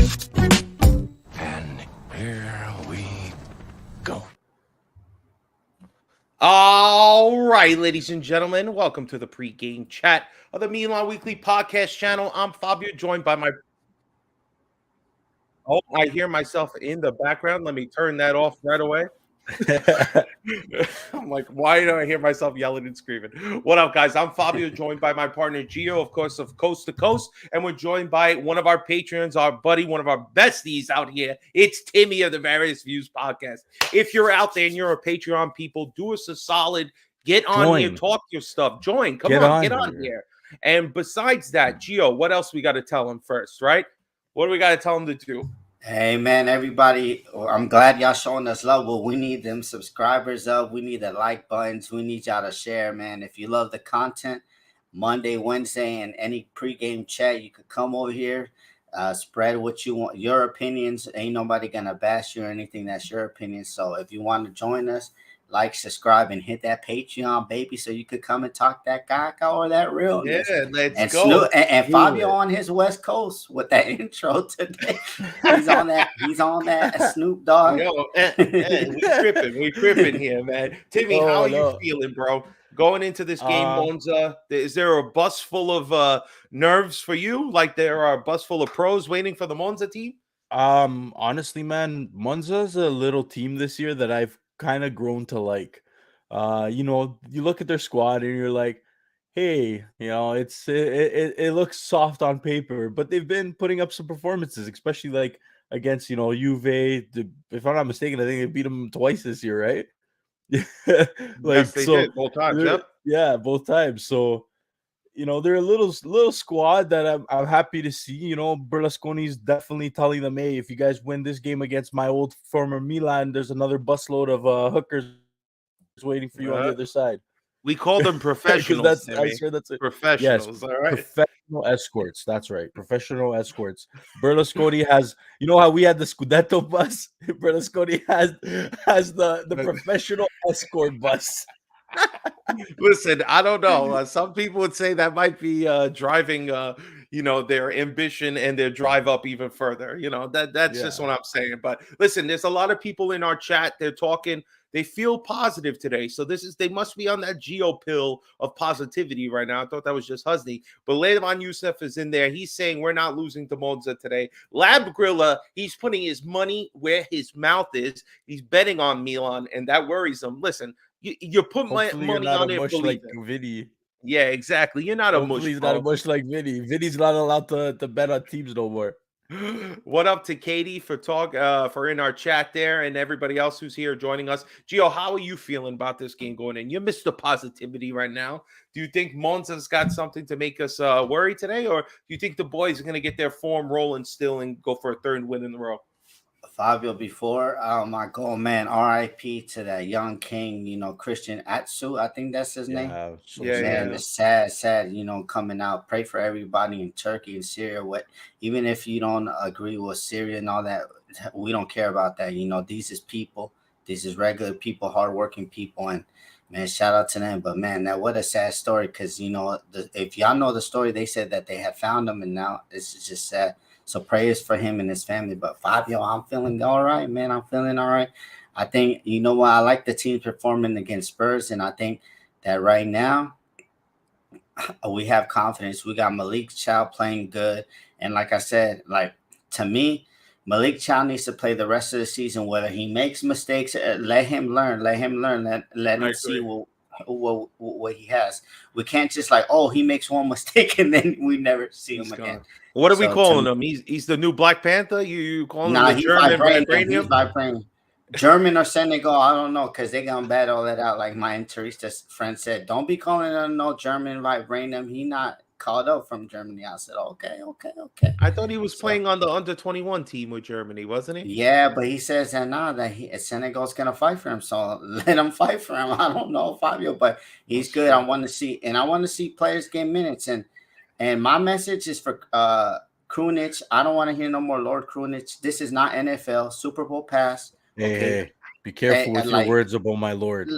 And here we go. All right, ladies and gentlemen, welcome to the pregame chat of the Milan Weekly Podcast channel. I'm Fabio, joined by my... Oh, I hear myself in the background. Let me turn that off right away. I'm like, why do I hear myself yelling and screaming? What up, guys? I'm Fabio, joined by my partner Gio, of course, of Coast to Coast, and we're joined by one of our patrons, our buddy, one of our besties out here. It's Timmy of the Various Views podcast. If you're out there and you're a Patreon people, do us a solid, get on here, talk your stuff, join, get on here. And besides that, Gio, what else we got to tell them first, right? What do we got to tell them to do? Hey man, everybody, I'm glad y'all showing us love, but we need them subscribers up. We need the like buttons. We need y'all to share, man. If you love the content, Monday, Wednesday, and any pregame chat, you could come over here, spread what you want, your opinions. Ain't nobody gonna bash you or anything. That's your opinion. So if you want to join us, like, subscribe, and hit that Patreon, baby, so you could come and talk that caca or that realness. Yeah, let's and go. And Fabio on his West Coast with that intro today. He's on that Snoop Dogg. Yo, we tripping here, man. Timmy, how are you feeling, bro? Going into this game, Monza, is there a bus full of nerves for you? Like there are a bus full of pros waiting for the Monza team? Honestly, man, Monza's a little team this year that I've kind of grown to like. You look at their squad and you're like, hey, it looks soft on paper, but they've been putting up some performances, especially like against Juve. If I'm not mistaken, I think they beat them twice this year, right? Yes, they did both times. Yep. Yeah, both times. So they're a little squad that I'm happy to see. Berlusconi's definitely telling them, hey, if you guys win this game against my old former Milan, there's another busload of hookers waiting for you on the other side. We call them professionals. I'm sure that's it. Professionals. Yes, all right. Professional escorts. That's right. Professional escorts. Berlusconi has, how we had the Scudetto bus? Berlusconi has the professional escort bus. Listen, I don't know. Some people would say that might be driving, their ambition and their drive up even further. That's just what I'm saying. But listen, there's a lot of people in our chat. They're talking. They feel positive today. So they must be on that Geo pill of positivity right now. I thought that was just Husney. But Levan Youssef is in there. He's saying we're not losing to Monza today. Lab Grilla, he's putting his money where his mouth is. He's betting on Milan, and that worries him. Listen, you put money on it. Like Vinny. Yeah, exactly. You're not a mush. He's not a mush like Vinny. Vinny's not allowed to bet on teams no more. What up to Katie for in our chat there, and everybody else who's here joining us. Gio, how are you feeling about this game going in? You're Mr. Positivity right now. Do you think Monza's got something to make us worry today, or do you think the boys are going to get their form rolling still and go for a third win in a row? Fabio, before my goal, man, RIP to that young king, Christian Atsu, I think that's his name. Man, it's sad, coming out. Pray for everybody in Turkey and Syria. Even if you don't agree with Syria and all that, we don't care about that. These is people. These is regular people, hardworking people, and man, shout out to them. But man, what a sad story, because if y'all know the story, they said that they had found him, and now this is just sad. So prayers for him and his family. But Fabio, I'm feeling all right, man. I'm feeling all right. I think, what? I like the team performing against Spurs. And I think that right now we have confidence. We got Malik Chow playing good. And like I said, to me, Malik Chow needs to play the rest of the season. Whether he makes mistakes, let him learn. Let him see what he has. We can't just he makes one mistake and then we never see him again. What are we calling him? He's the new Black Panther? You calling him the German vibranium? He's vibranium. German or Senegal, I don't know, because they're gonna bat all that out. Like my Interista friend said, don't be calling him no German vibranium. He not called up from Germany. I said, okay. I thought he was playing on the under-21 team with Germany, wasn't he? Yeah, but he says that Senegal's gonna fight for him, so let him fight for him. I don't know, Fabio, but he's good. I want to see players get minutes, and my message is for Krunic. I don't want to hear no more Lord Krunic. This is not NFL. Super Bowl pass. Hey, be careful with your words about my Lord.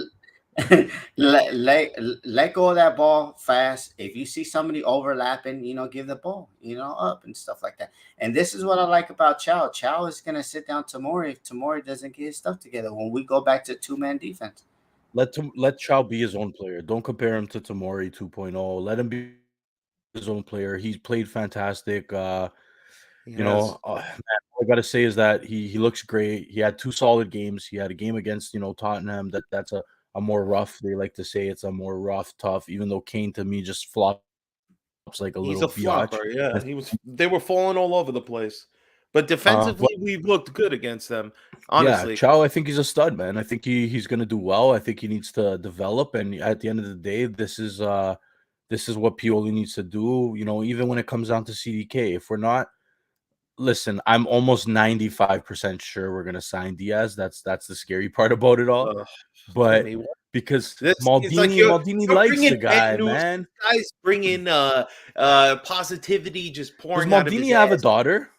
let go of that ball fast. If you see somebody overlapping, give the ball, up and stuff like that. And this is what I like about Chow. Chow is gonna sit down Tamori if Tamori doesn't get his stuff together when we go back to 2-man defense. Let Chow be his own player. Don't compare him to Tamori 2.0. Let him be his own player. He's played fantastic. Man, all I gotta say is that he looks great. He had 2 solid games. He had a game against Tottenham. That's a more rough. They like to say it's a more rough, tough. Even though Kane to me just flops like a He's little a flopper. Yeah, they were falling all over the place, but defensively we've looked good against them. Honestly, yeah, Chow, I think he's a stud, man. I think he's gonna do well. I think he needs to develop, and at the end of the day, this is what Pioli needs to do. Even when it comes down to CDK, if we're not. Listen, I'm almost 95% sure we're gonna sign Diaz. That's the scary part about it all. But because Maldini likes the guy, man. Guys bring in positivity, just pouring Does out of his Maldini have a ass. daughter?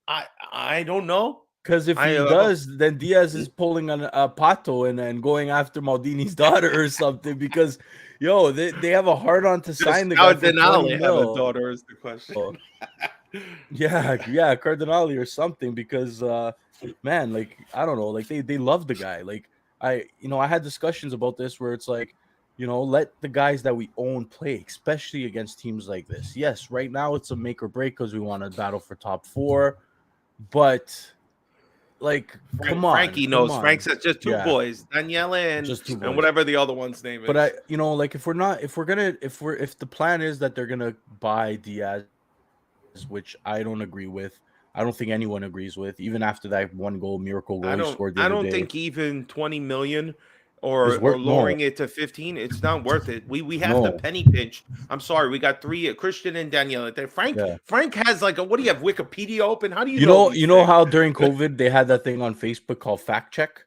I don't know. Because if he does, then Diaz is pulling on a Pato and going after Maldini's daughter or something. Because they have a hard on to sign the guy for 20 mil. Have a daughter is the question. Yeah, Cardinale or something, because man, like, I don't know, like they love the guy. Like I had discussions about this where it's like, let the guys that we own play, especially against teams like this. Yes, right now it's a make or break because we want to battle for top 4, but like, come on, Frankie knows. Frank says just 2 boys, Daniele and whatever the other one's name is. But like if the plan is that they're gonna buy Diaz, which I don't agree with. I don't think anyone agrees with, even after that 1 goal miracle goal he scored the other day. I don't think even 20 million or lowering it to 15, it's not worth it. We have to penny pinch. I'm sorry, we got 3, Christian and Danielle. Frank has like what do you have, Wikipedia open? How do you know? You know how during COVID they had that thing on Facebook called Fact Check?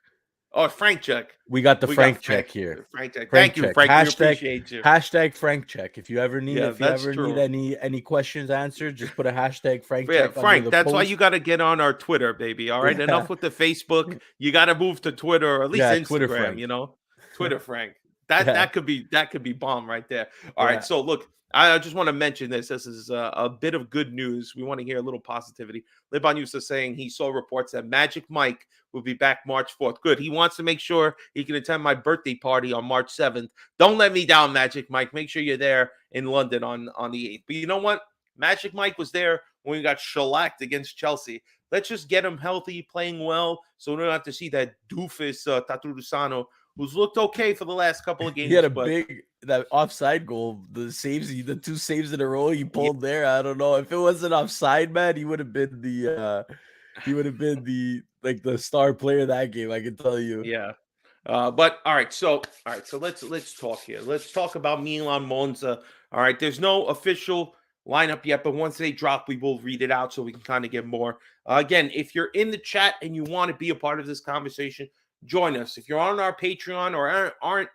Oh, Frank Check. We got the Frank Check here. Frank Check. Thank you, Frank. We appreciate you. Hashtag Frank Check. If you ever need any questions answered, just put a hashtag Frank Check. Frank, that's why you got to get on our Twitter, baby. All right, enough with the Facebook. You got to move to Twitter or at least Instagram. Twitter Frank. Twitter Frank. That could be bomb right there. All right, so look. I just want to mention this. This is a bit of good news. We want to hear a little positivity. Liban used to saying he saw reports that Magic Mike will be back March 4th. Good. He wants to make sure he can attend my birthday party on March 7th. Don't let me down, Magic Mike. Make sure you're there in London on the 8th. But you know what? Magic Mike was there when we got shellacked against Chelsea. Let's just get him healthy, playing well, so we don't have to see that doofus Tatarusano, who's looked okay for the last couple of games. He had that offside goal, the 2 saves in a row he pulled there. I don't know if it wasn't offside, man. He would have been the the star player of that game. I can tell you. Yeah. But all right, so let's talk here. Let's talk about Milan Monza. All right, there's no official lineup yet, but once they drop, we will read it out so we can kind of get more. Again, if you're in the chat and you want to be a part of this conversation, join us. If you're on our Patreon or aren't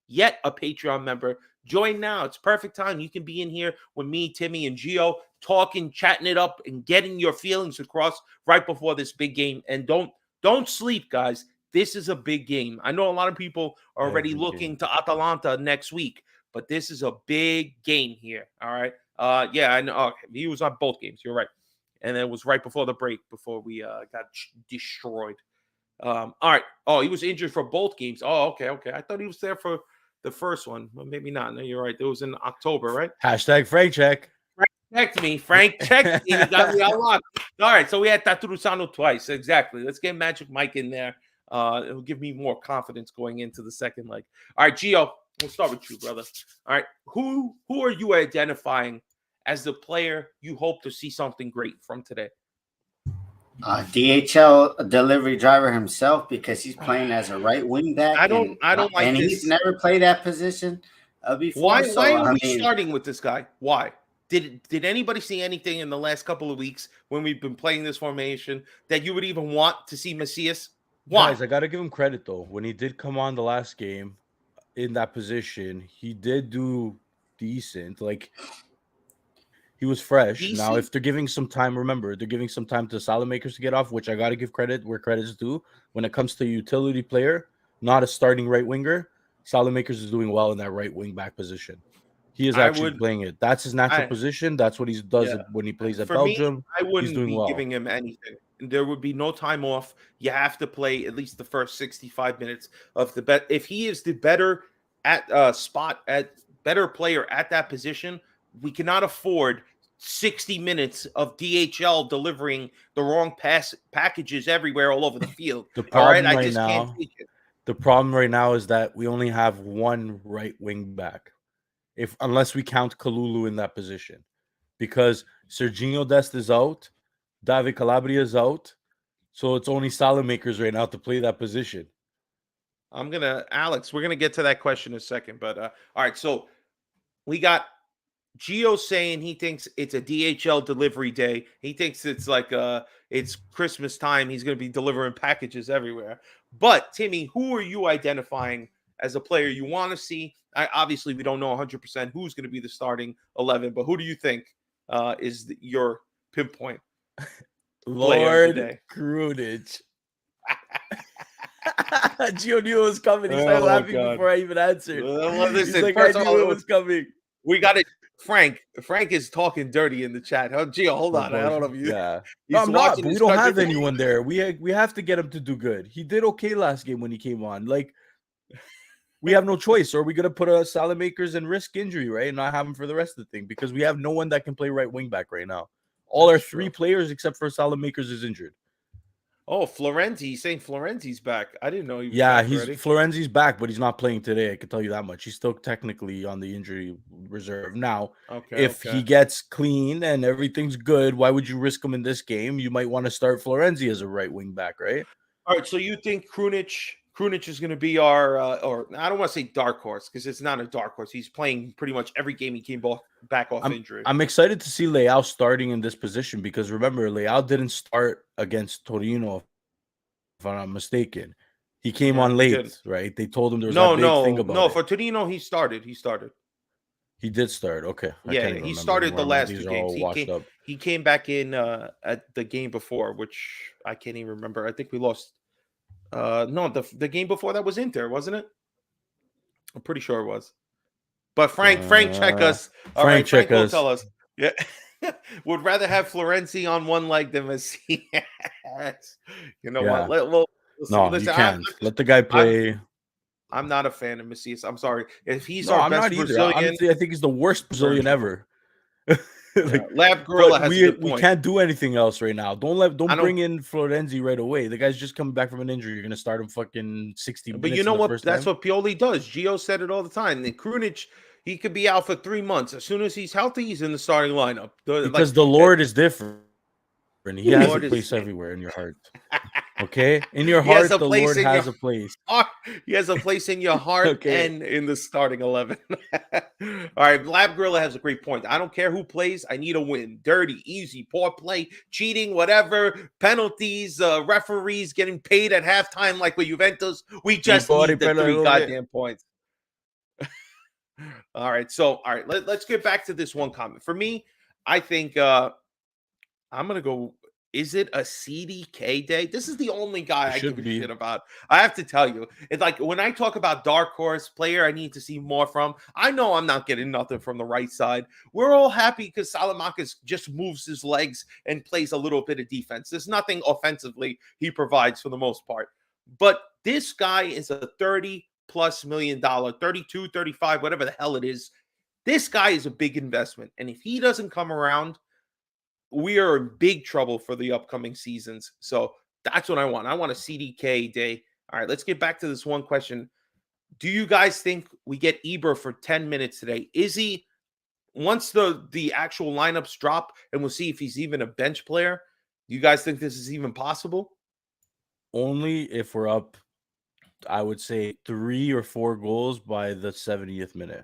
yet a Patreon member, join now. It's perfect time. You can be in here with me, Timmy, and Gio, talking, chatting it up, and getting your feelings across right before this big game. And don't sleep, guys. This is a big game. I know a lot of people are already looking to Atalanta next week, but this is a big game here. All right. I know. Okay. He was on both games. You're right. And it was right before the break, before we got destroyed. All right. Oh, he was injured for both games. Oh, okay. I thought he was there for the first one. Well, maybe not. No, you're right. It was in October, right? Hashtag Frank Check. Frank checked me. He got me unlocked. All right. So we had Tatarusano twice. Exactly. Let's get Magic Mike in there. It'll give me more confidence going into the second leg. All right, Gio, we'll start with you, brother. All right. Who are you identifying as the player you hope to see something great from today? DHL delivery driver himself, because he's playing as a right wing back. I don't like and this. He's never played that position before. Why are we starting with this guy? Why? Did anybody see anything in the last couple of weeks when we've been playing this formation that you would even want to see Macias? Why? Guys, I got to give him credit, though. When he did come on the last game in that position, he did do decent. Like, he was fresh. Decent? Now, if they're giving some time, remember, they're giving some time to Salamakers to get off, which I got to give credit where credit's due. When it comes to utility player, not a starting right winger, Salamakers is doing well in that right wing back position. He is actually playing it. That's his natural position. That's what he does when he plays at Belgium. I wouldn't He's doing be well. giving him anything. There would be no time off. You have to play at least the first 65 minutes of the bet. If he is the better at better player at that position, we cannot afford 60 minutes of DHL delivering the wrong packages everywhere all over the field. The problem I just can't take it. The problem right now is that we only have one right wing back, unless we count Kalulu in that position, because Serginho Dest is out, David Calabria is out, so it's only Salamakers right now to play that position. Alex, we're gonna get to that question in a second, but all right. So we got Gio saying he thinks it's a DHL delivery day. He thinks it's like it's Christmas time. He's going to be delivering packages everywhere. But Timmy, who are you identifying as a player you want to see? Obviously, we don't know 100% who's going to be the starting 11, but who do you think is your pinpoint player of the day? Krunic. Gio knew it was coming. He started laughing before I even answered. Well, listen, he's like, I knew it was coming. We got it. Frank is talking dirty in the chat. Oh, Gio, hold on. I don't know if you. Yeah, no, I'm not. But we don't have anyone there. We have to get him to do good. He did okay last game when he came on. Like, we have no choice. Or are we gonna put a Salamakers and risk injury, right, and not have him for the rest of the thing, because we have no one that can play right wing back right now. All our three players except for Salamakers is injured. Oh, Florenzi. He's saying Florenzi's back. I didn't know he was back already. Florenzi's back, but he's not playing today. I can tell you that much. He's still technically on the injury reserve. Now, if he gets clean and everything's good, why would you risk him in this game? You might want to start Florenzi as a right wing back, right? All right, so you think Krunic is going to be our, or I don't want to say dark horse, because it's not a dark horse. He's playing pretty much every game he came back off injury. I'm excited to see Leao starting in this position, because remember, Leao didn't start against Torino, if I'm not mistaken. He came on late, right? They told him there was a big thing about it. No, for Torino, he started. He did start. Okay. He started the last 2 games. He came back in at the game before, which I can't even remember. I think we lost. No, the game before that was Inter, wasn't it? I'm pretty sure it was. But Frank, check us. All right, Frank will tell us. Yeah. Would rather have Florenzi on one leg than Macias. You know what? Listen, you can't. Let the guy play. I'm not a fan of Macias. I'm sorry. If he's our best Brazilian, honestly, I think he's the worst Brazilian ever. Lab Gorilla has a good point. We can't do anything else right now. Don't bring in Florenzi right away. The guy's just coming back from an injury. You're gonna start him fucking 60 minutes. But you know what? That's what Pioli does. Gio said it all the time. And Krunic, he could be out for 3 months. As soon as he's healthy, he's in the starting lineup. Because the Lord is different. He has a place everywhere in your heart. Okay? In your heart, the Lord has a place. He has a place in your heart and in the starting 11. All right, Lab Gorilla has a great point. I don't care who plays. I need a win. Dirty, easy, poor play, cheating, whatever, penalties, referees getting paid at halftime like with Juventus. We just need the 3 goddamn points. All right, let's get back to this one comment. For me, I think I'm going to go. Is it a CDK day? This is the only guy I give a shit about. I have to tell you. It's like when I talk about dark horse player I need to see more from, I know I'm not getting nothing from the right side. We're all happy because Salamakers just moves his legs and plays a little bit of defense. There's nothing offensively he provides for the most part. But this guy is a $30+ million, 32, 35, whatever the hell it is. This guy is a big investment. And if he doesn't come around, we are in big trouble for the upcoming seasons. So that's what I want. I want a CDK day. All right, let's get back to this one question. Do you guys think we get Ibra for 10 minutes today? Is he, once the actual lineups drop and we'll see if he's even a bench player, do you guys think this is even possible? Only if we're up, I would say 3 or 4 goals by the 70th minute.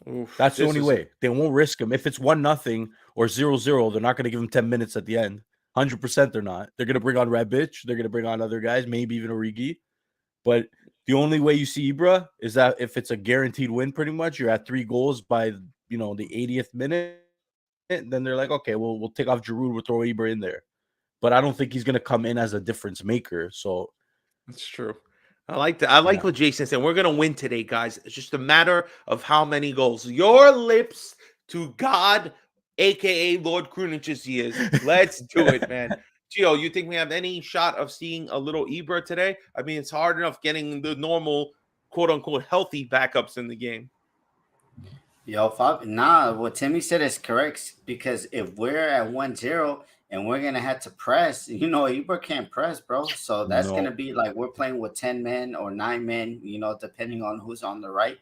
Oof, that's the only way. They won't risk him. If it's 1-0 or 0-0, they're not going to give him 10 minutes at the end. 100% they're not. They're going to bring on Rebic. They're going to bring on other guys, maybe even Origi. But the only way you see Ibra is that if it's a guaranteed win, pretty much, you're at 3 goals by, the 80th minute. Then they're like, okay, we'll take off Giroud. We'll throw Ibra in there. But I don't think he's going to come in as a difference maker. So that's true. I like that. I like what Jason said. We're gonna win today, guys. It's just a matter of how many goals. Your lips to God, aka Lord Krunich's ears. Let's do it, man. Gio, you think we have any shot of seeing a little Ibra today? I mean, it's hard enough getting the normal, quote unquote, healthy backups in the game. Yo, nah, what Timmy said is correct, because if we're at 1-0 and we're gonna have to press, Ibra can't press, bro. So that's gonna be like we're playing with 10 men or 9 men, depending on who's on the right.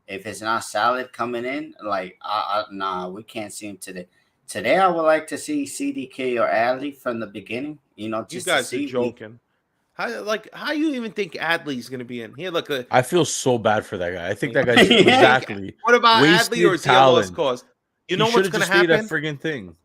If it's not Salad coming in, like nah, we can't see him today. Today I would like to see CDK or Adley from the beginning, just you guys to see. are joking. How you even think Adley's gonna be in here? Look, I feel so bad for that guy. I think that guy's exactly. What about Adley, or is he a lost cause? You know what's gonna happen? That friggin' thing.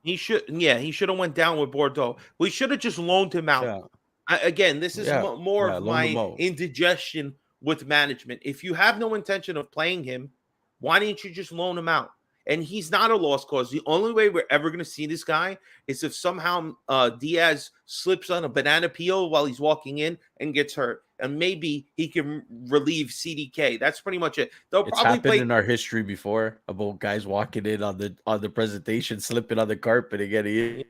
He should have went down with Bordeaux. We should have just loaned him out. Again, this is more of my indigestion with management. If you have no intention of playing him, why didn't you just loan him out? And he's not a lost cause. The only way we're ever going to see this guy is if somehow Diaz slips on a banana peel while he's walking in and gets hurt. And maybe he can relieve CDK. That's pretty much it. It's happened in our history before about guys walking in on the presentation, slipping on the carpet and getting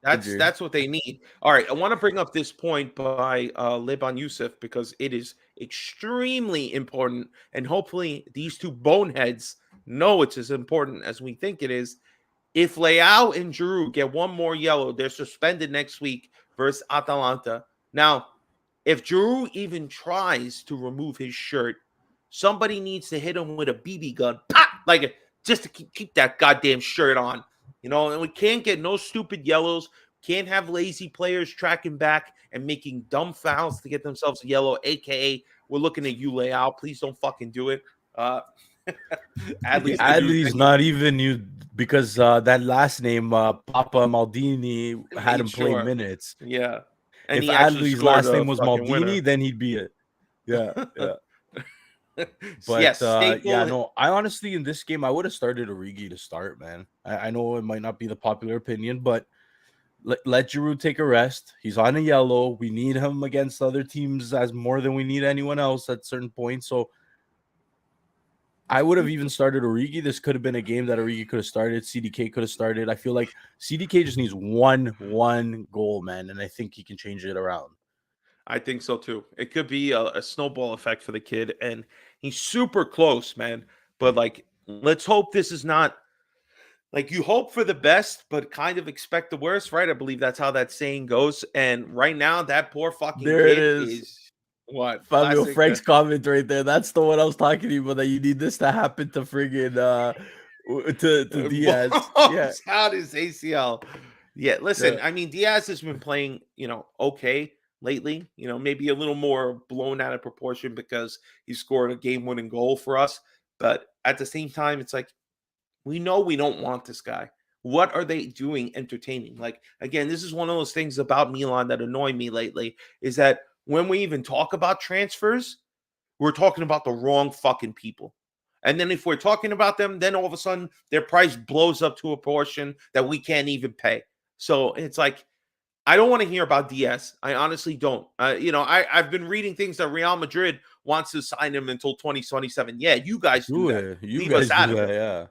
That's what they need. All right, I want to bring up this point by Liban Youssef because it is extremely important, and hopefully these two boneheads know it's as important as we think it is. If Leao and Giroud get one more yellow, they're suspended next week versus Atalanta. Now, if Giroud even tries to remove his shirt, somebody needs to hit him with a BB gun, pop, just to keep that goddamn shirt on. And we can't get no stupid yellows. Can't have lazy players tracking back and making dumb fouls to get themselves a yellow, a.k.a. we're looking at you, Leao. Please don't fucking do it. Adley's not even you, because that last name, Papa Maldini, had him play minutes. Yeah. And if Adley's last name was Maldini, then he'd be it. Yeah. But I honestly, in this game, I would have started Origi to start, man. I know it might not be the popular opinion, but let Giroud take a rest. He's on a yellow. We need him against other teams as more than we need anyone else at certain points. So I would have even started Origi. This could have been a game that Origi could have started. CDK could have started. I feel like CDK just needs one goal, man, and I think he can change it around. I think so too. It could be a snowball effect for the kid, and he's super close, man. But let's hope this is not you hope for the best, but kind of expect the worst, right? I believe that's how that saying goes. And right now, that poor fucking kid is what? Fabio Frank's comment right there. That's the one I was talking to you about. That you need this to happen to friggin' to Diaz. Yeah, out his ACL. Yeah, listen. I mean, Diaz has been playing, okay lately. Maybe a little more blown out of proportion because he scored a game-winning goal for us. But at the same time, it's we know we don't want this guy. What are they doing entertaining? Again, this is one of those things about Milan that annoy me lately, is that when we even talk about transfers, we're talking about the wrong fucking people. And then if we're talking about them, then all of a sudden their price blows up to a portion that we can't even pay. So it's I don't want to hear about Diaz. I honestly don't. I've been reading things that Real Madrid wants to sign him until 2027. Yeah, you guys do that. Leave us out of it. Yeah.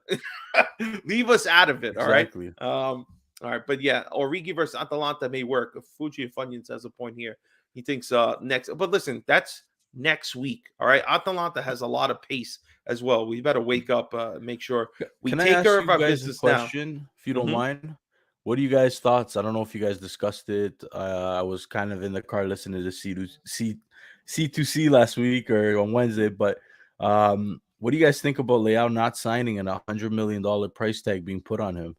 Leave us out of it. Exactly. All right. But yeah, Origi versus Atalanta may work. Fuji Funyuns has a point here. He thinks next. But listen, that's next week. All right. Atalanta has a lot of pace as well. We better wake up, make sure we take care of our business now. If you don't mind. What are you guys' thoughts? I don't know if you guys discussed it. I was kind of in the car listening to C2C last week or on Wednesday, but what do you guys think about Leao not signing and $100 million price tag being put on him?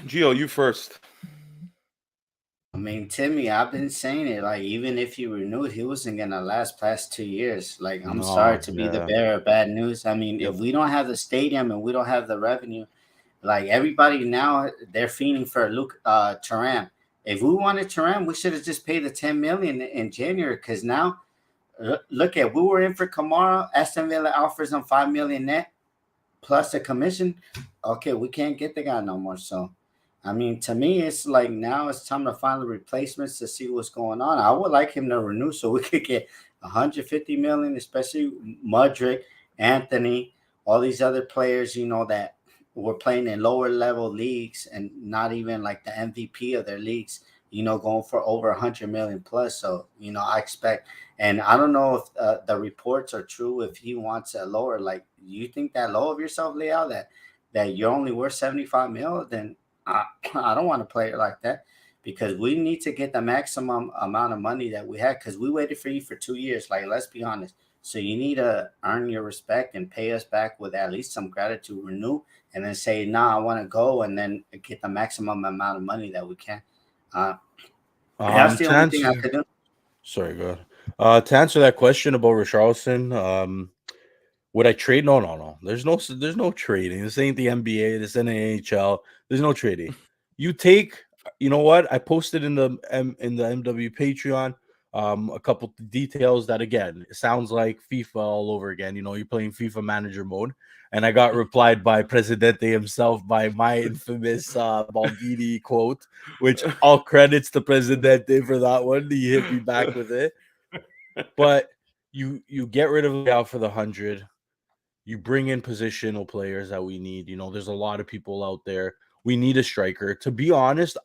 Gio, you first. I mean, Timmy, I've been saying it. Even if he renewed, he wasn't gonna last past 2 years. I'm sorry to be the bearer of bad news. I mean, if we don't have the stadium and we don't have the revenue, everybody now, they're fiending for Luke Thuram. If we wanted Thuram, we should have just paid the $10 million in January. Because now, look we were in for Kamara. Aston Villa offers him $5 million net plus a commission. Okay, we can't get the guy no more. So, I mean, to me, it's like now it's time to find the replacements to see what's going on. I would like him to renew so we could get 150 million, especially Mudrick, Anthony, all these other players, you know, that were playing in lower level leagues and not even like the MVP of their leagues, you know, going for over 100 million plus. So, you know, I expect, and I don't know if the reports are true, if he wants a lower, like, you think that low of yourself, Leal, that you're only worth 75 mil, then I don't want to play it like that, because we need to get the maximum amount of money that we had, because we waited for you for 2 years. Like, let's be honest. So you need to earn your respect and pay us back with at least some gratitude, renew, and then say, nah, I want to go, and then get the maximum amount of money that we can. That's the only thing I could do. Sorry, go ahead. To answer that question about Richarlison, would I trade? No. There's no trading. This ain't the NBA. This ain't the NHL. There's no trading. You take, you know what? I posted in the MW Patreon a couple details that, again, it sounds like FIFA all over again. You know, you're playing FIFA manager mode, and I got replied by Presidente himself by my infamous Maldini quote, which all credits to Presidente for that one. He hit me back with it. But you get rid of Leao for the 100. You bring in positional players that we need. You know, there's a lot of people out there. We need a striker. To be honest,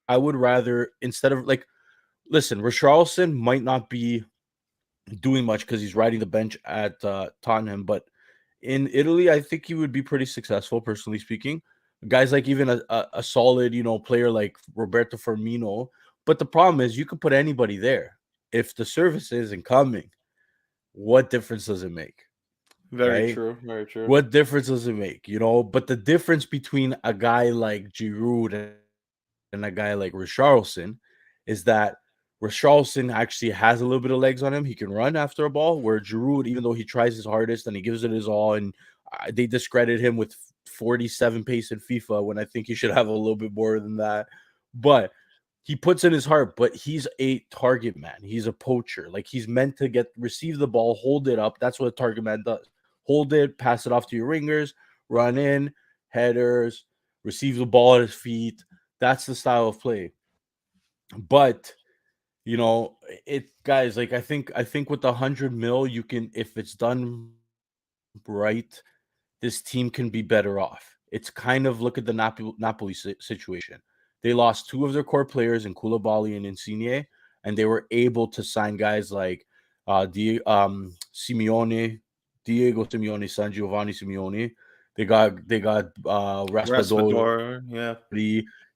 I would rather, instead of, like, listen, Richarlison might not be doing much because he's riding the bench at Tottenham, but in Italy, I think he would be pretty successful, personally speaking. Guys like even a solid, you know, player like Roberto Firmino. But the problem is you could put anybody there. If the service isn't coming, what difference does it make? Very Right? true. Very true. What difference does it make? You know, but the difference between a guy like Giroud and a guy like Richarlison is that Richarlison actually has a little bit of legs on him. He can run after a ball, where Giroud, even though he tries his hardest and he gives it his all, and they discredit him with 47 pace in FIFA when I think he should have a little bit more than that. But he puts in his heart, but he's a target man. He's a poacher. Like, he's meant to receive the ball, hold it up. That's what a target man does. Hold it, pass it off to your ringers, run in, headers, receive the ball at his feet. That's the style of play. But, you know, guys, like, I think with the 100 mil, you can, if it's done right, this team can be better off. It's kind of, look at the Napoli situation. They lost two of their core players in Koulibaly and Insigne, and they were able to sign guys like Simeone, Diego Simeone, San Giovanni Simeone. They got Raspadori, yeah.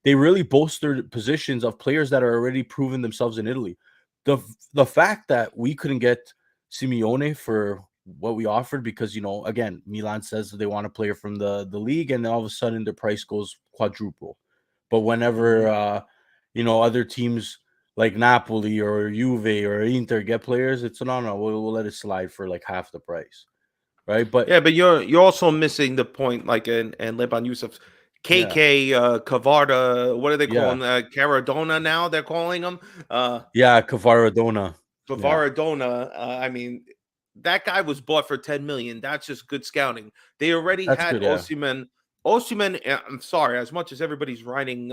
They really bolstered positions of players that are already proven themselves in Italy. The fact that we couldn't get Simeone for what we offered, because, you know, again, Milan says that they want a player from the league, and all of a sudden the price goes quadruple. But whenever you know, other teams like Napoli or Juve or Inter get players, it's no, we'll let it slide for like half the price, right? But yeah, but you're also missing the point, like, and Leban Yusuf, KK, Kavarda, what are they calling Caradona now? They're calling him Kvaradona. Kvaradona. I mean, that guy was bought for 10 million. That's just good scouting. They already had Osimhen. Osimhen, I'm sorry, as much as everybody's riding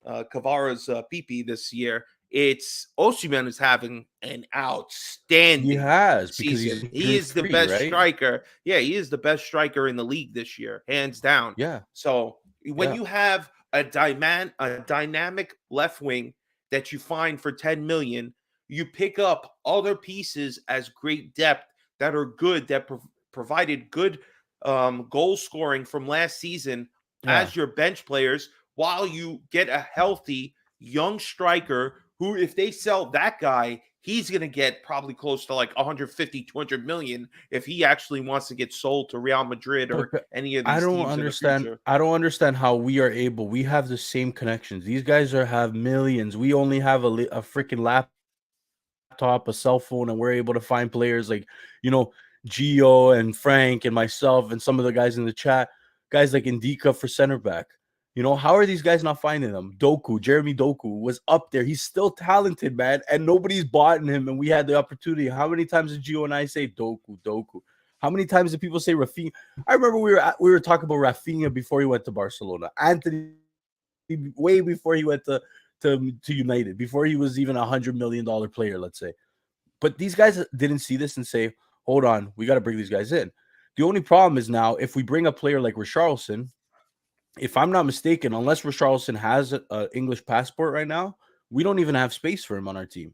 Kavara's PP this year, it's Osimhen is having an outstanding season. He is the best striker. Yeah, he is the best striker in the league this year, hands down. Yeah. So when you have a dynamic left wing that you find for 10 million, you pick up other pieces as great depth that are good, that provided good goal scoring from last season as your bench players, while you get a healthy young striker who, if they sell that guy, he's going to get probably close to like 150, 200 million if he actually wants to get sold to Real Madrid or any of these teams in the future. I don't understand how we are able. We have the same connections. These guys have millions. We only have a freaking laptop, a cell phone, and we're able to find players like, you know, Gio and Frank and myself and some of the guys in the chat, guys like Indica for center back. You know, how are these guys not finding them? Jeremy Doku was up there. He's still talented, man, and nobody's bought in him, and we had the opportunity. How many times did Gio and I say Doku? How many times did people say Rafinha? I remember we were talking about Rafinha before he went to Barcelona. Anthony way before he went to United, before he was even $100 million player, let's say. But these guys didn't see this and say, hold on, we got to bring these guys in. The only problem is now, if we bring a player like Richarlison, if I'm not mistaken, unless Richarlison has an English passport right now, we don't even have space for him on our team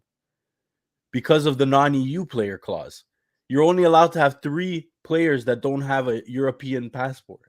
because of the non-EU player clause. You're only allowed to have 3 players that don't have a European passport.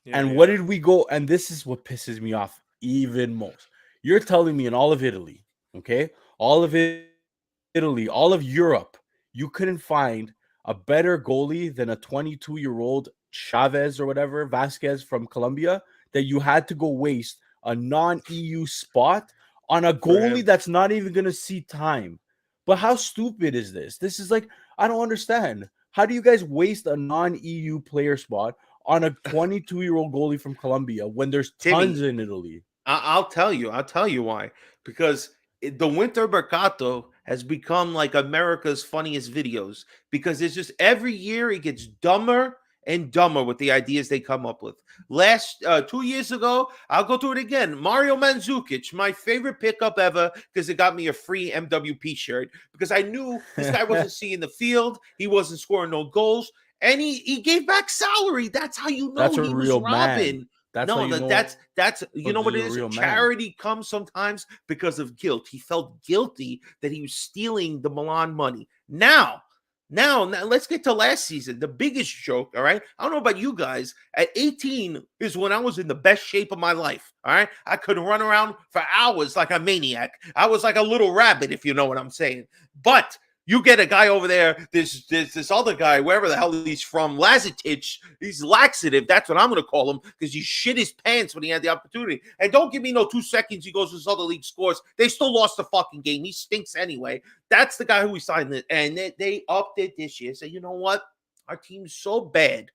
And what did we go? And this is what pisses me off even most. You're telling me in all of Italy, okay, all of Italy, all of Europe, you couldn't find a better goalie than a 22-year-old Chavez or whatever, Vasquez from Colombia, that you had to go waste a non-EU spot on a goalie that's not even going to see time. But how stupid is this? This is like, I don't understand. How do you guys waste a non-EU player spot on a 22-year-old goalie from Colombia when there's tons in Italy? I'll tell you why. Because the winter mercato has become like America's funniest videos, because it's just every year it gets dumber and dumber with the ideas they come up with. Last 2 years ago, I'll go through it again. Mario Mandzukic, my favorite pickup ever, because it got me a free MWP shirt, because I knew this guy wasn't seeing the field, he wasn't scoring no goals, and he gave back salary. That's how you know he was robbing. Man. That's you know what it is. Charity comes sometimes because of guilt. He felt guilty that he was stealing the Milan money. Now let's get to last season. The biggest joke. All right, I don't know about you guys. At 18 is when I was in the best shape of my life. All right, I could run around for hours like a maniac. I was like a little rabbit, if you know what I'm saying. But you get a guy over there, this other guy, wherever the hell he's from, Lazetic, he's laxative. That's what I'm going to call him, because he shit his pants when he had the opportunity. And don't give me no 2 seconds he goes to this other league, scores. They still lost the fucking game. He stinks anyway. That's the guy who we signed it. And they upped it this year. So you know what? Our team's so bad.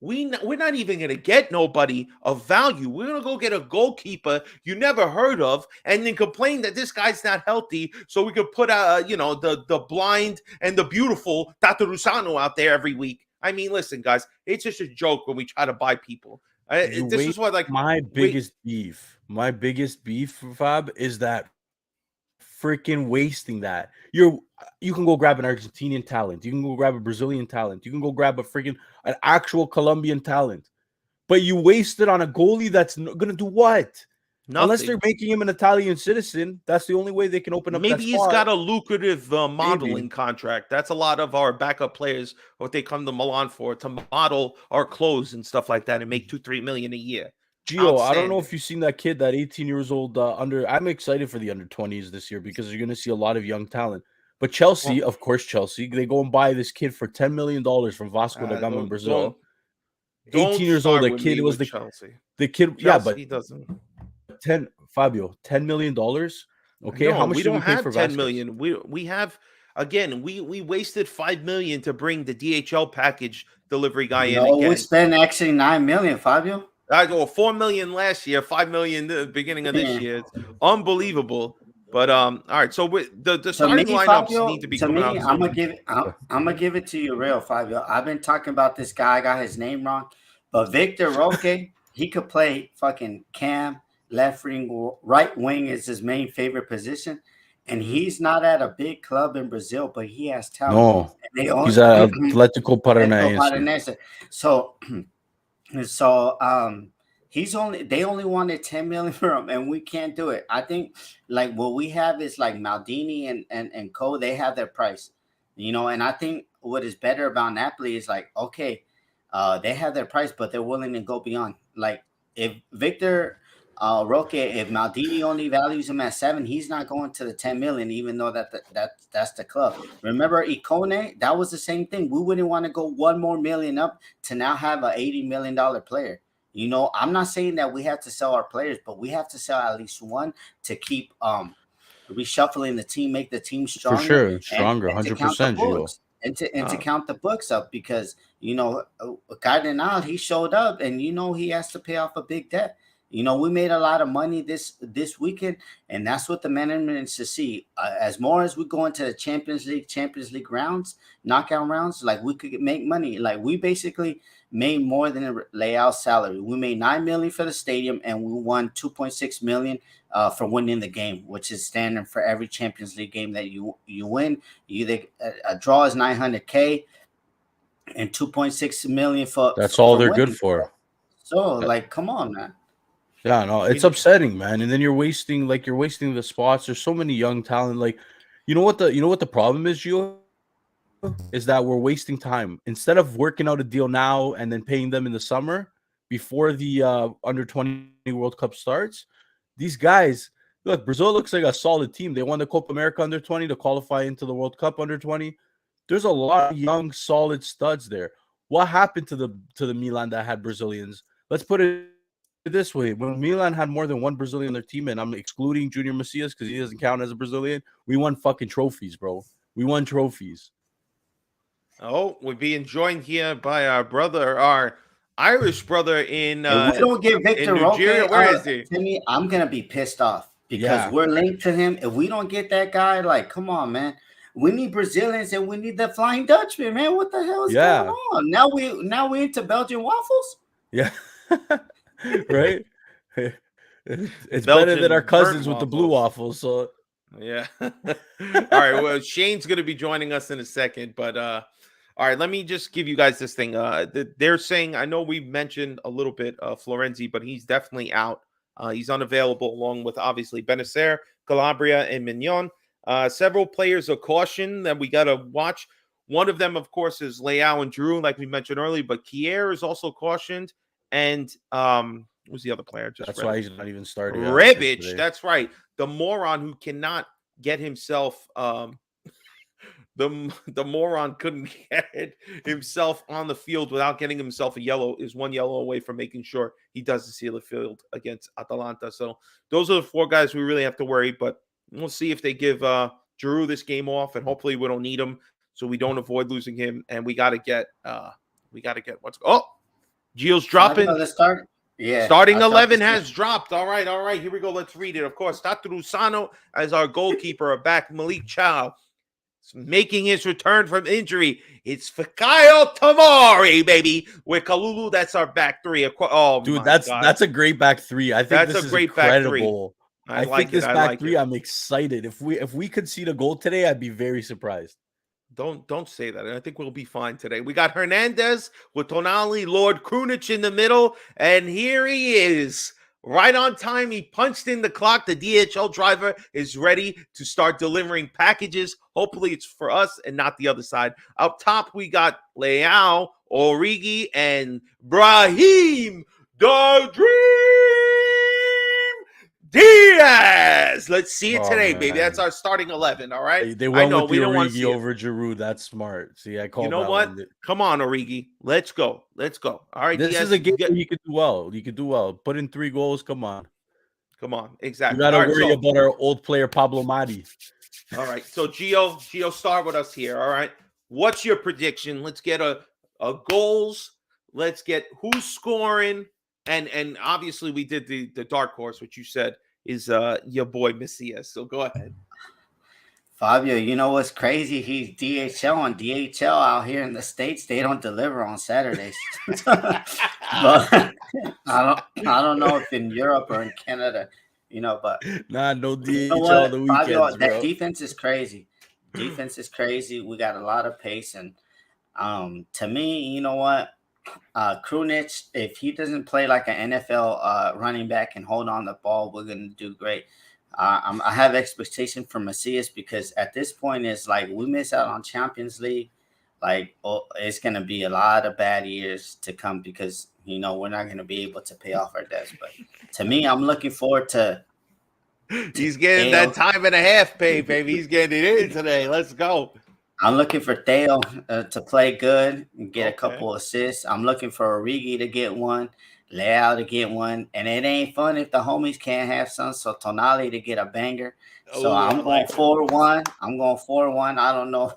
We're not even going to get nobody of value. We're going to go get a goalkeeper you never heard of and then complain that this guy's not healthy, so we could put the blind and the beautiful Tatarusano out there every week. I mean, listen, guys, it's just a joke when we try to buy people. This is what, like, my biggest beef, Fab, is that freaking wasting that. You can go grab an Argentinian talent, you can go grab a Brazilian talent, you can go grab an actual Colombian talent, but you waste it on a goalie that's gonna do what? Nothing. Unless they're making him an Italian citizen, that's the only way they can open up. Maybe he's got a lucrative modeling contract. That's a lot of our backup players, what they come to Milan for, to model our clothes and stuff like that, and make 2-3 million a year. Gio, I don't know if you've seen that kid, that 18 years old I'm excited for the under 20s this year, because you're going to see a lot of young talent. But Chelsea, of course, they go and buy this kid for $10 million from Vasco da Gama in Brazil. 18 years old. The kid was Chelsea. The kid, Chelsea, yeah, but he doesn't. $10 million. Okay, no, how much we do don't we pay have for 10 Vasquez? million. We have, again, we wasted $5 million to bring the DHL package delivery guy in. No, we spent actually $9 million, Fabio. I go $4 million last year, $5 million the beginning of this year. It's unbelievable. But all right, so the starting lineups need to be coming out. I'm gonna give it to you real, Fabio. I've been talking about this guy. I got his name wrong, but Victor Roque, he could play fucking cam, left wing, right wing is his main favorite position, and he's not at a big club in Brazil, but he has talent. No, he's at Atlético Paranaense. So they only wanted 10 million for him, and we can't do it. I think like what we have is like Maldini and Co. They have their price, and I think what is better about Napoli is like, okay, they have their price, but they're willing to go beyond. Like if Victor Roque, if Maldini only values him at 7, he's not going to the 10 million, even though that's the club. Remember Icone? That was the same thing. We wouldn't want to go 1 more million up to now have an $80 million player. I'm not saying that we have to sell our players, but we have to sell at least one to keep reshuffling the team, make the team stronger. For sure, stronger, 100%. And to count the books up, because Cardinal, he showed up, and he has to pay off a big debt. We made a lot of money this weekend, and that's what the management needs to see. As more as we go into the Champions League rounds, knockout rounds, like we could make money. Like we basically made more than Leao's salary. We made $9 million for the stadium, and we won $2.6 million for winning the game, which is standard for every Champions League game that you win. Either a draw is $900K and $2.6 million for that's all they're winning. good for. So, like, come on, man. Yeah, no, it's upsetting, man. And then you're wasting the spots. There's so many young talent. Like, you know what the problem is, Gio? Is that we're wasting time. Instead of working out a deal now and then paying them in the summer before the under 20 World Cup starts, these guys, look, Brazil looks like a solid team. They won the Copa America under 20 to qualify into the World Cup under 20. There's a lot of young, solid studs there. What happened to the Milan that had Brazilians? Let's put it this way. When Milan had more than one Brazilian on their team, and I'm excluding Junior Macias because he doesn't count as a Brazilian, we won fucking trophies, bro. We won trophies. Oh, we're being joined here by our Irish brother in if we don't get Victor Roque, where is he? Timmy, I'm gonna be pissed off because we're linked to him. If we don't get that guy, like, come on, man. We need Brazilians and we need the Flying Dutchman, man. What the hell is going on? Now we into Belgian waffles? Yeah. Right? It's Belgian better than our cousins with the blue waffles. So yeah. All right. Well, Shane's gonna be joining us in a second, but all right, let me just give you guys this thing. They're saying, I know we mentioned a little bit Florenzi, but he's definitely out. He's unavailable, along with obviously Benacer, Calabria, and Mignon. Several players are cautioned that we got to watch. One of them, of course, is Leao and Drew, like we mentioned earlier, but Kier is also cautioned. And who's the other player? That's why he's not even starting. Rebic, that's right. The moron who cannot get himself the moron couldn't get himself on the field without getting himself a yellow, is one yellow away from making sure he doesn't seal the field against Atalanta. So those are the four guys we really have to worry, but we'll see if they give Giroud this game off, and hopefully we don't need him so we don't avoid losing him. And we got to get Gio's dropping. Starting 11 has dropped. All right. Here we go. Let's read it. Of course, Tatarusano as our goalkeeper, back Malik Chow making his return from injury. It's Fikayo Tomori, baby. With Kalulu, that's our back three. Oh, dude, that's a great back three. I think that's this is great incredible. I think this back three. I'm excited. If we concede a goal today, I'd be very surprised. Don't say that. I think we'll be fine today. We got Hernandez with Tonali, Lord Krunic in the middle, and here he is. Right on time, he punched in the clock. The DHL driver is ready to start delivering packages. Hopefully it's for us and not the other side. Up top, we got Leao, Origi, and Brahim, the Dream Diaz. Let's see it today, baby. That's our starting 11, all right? They went with the Origi over Giroud. That's smart. See, I called. You know what? Come on, Origi. Let's go. All right, this is a game where you could do well. You could do well. Put in 3 goals. Come on. Exactly. You got to worry about our old player Pablo Mari. All right. So Gio, start with us here. All right. What's your prediction? Let's get a goals. Let's get who's scoring. And obviously we did the dark horse, which you said is your boy Macias. So go ahead. Fabio, you know what's crazy? He's DHL on DHL out here in the States. They don't deliver on Saturdays. But I don't know if in Europe or in Canada, but no DHL the weekends, Fabio, that bro. defense is crazy. We got a lot of pace, and to me, you know what? Krunic, if he doesn't play like an NFL running back and hold on the ball, we're gonna do great. I have expectation for Macias because at this point it's like we miss out on Champions League. Like it's gonna be a lot of bad years to come because we're not gonna be able to pay off our debts. But to me, I'm looking forward to. He's getting that time and a half pay, baby. He's getting it in today. Let's go. I'm looking for Theo to play good and get a couple assists. I'm looking for Origi to get one, Leao to get one. And it ain't fun if the homies can't have some. So Tonali to get a banger. So I'm going 4-1. I don't know.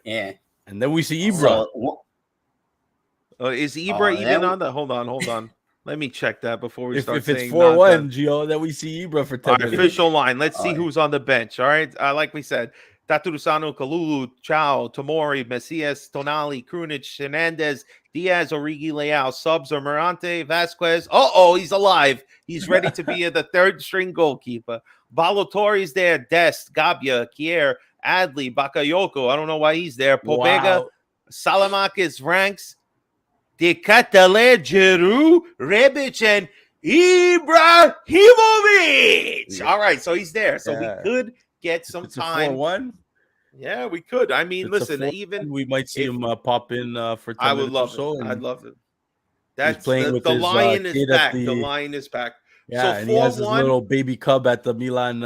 Yeah. And then we see Ibra. Is Ibra even on that? Hold on. Let me check that before we start. If it's 4-1, Gio, then we see Ibra for 10 minutes. Official line. Let's see who's on the bench. All right. Like we said, Tatarusano, Kalulu, Chow, Tomori, Messias, Tonali, Krunic, Hernandez, Diaz, Origi, Leao, Subs, or Morante, Vasquez. He's alive. He's ready to be the third string goalkeeper. Balotelli's there. Dest, Gabia, Kier, Adli, Bakayoko. I don't know why he's there. Pobega, Salamakis, Ranks, Dekatale, Giroud, Rebic, and Ibrahimovic. All right, so he's there. So we could get some time. 4-1. Yeah, we could. I mean, listen, even we might see him pop in for 10 I would love or so. I'd love it. That's playing with the his, lion is back. the lion is back. Yeah, so and he has his little baby cub at the Milan,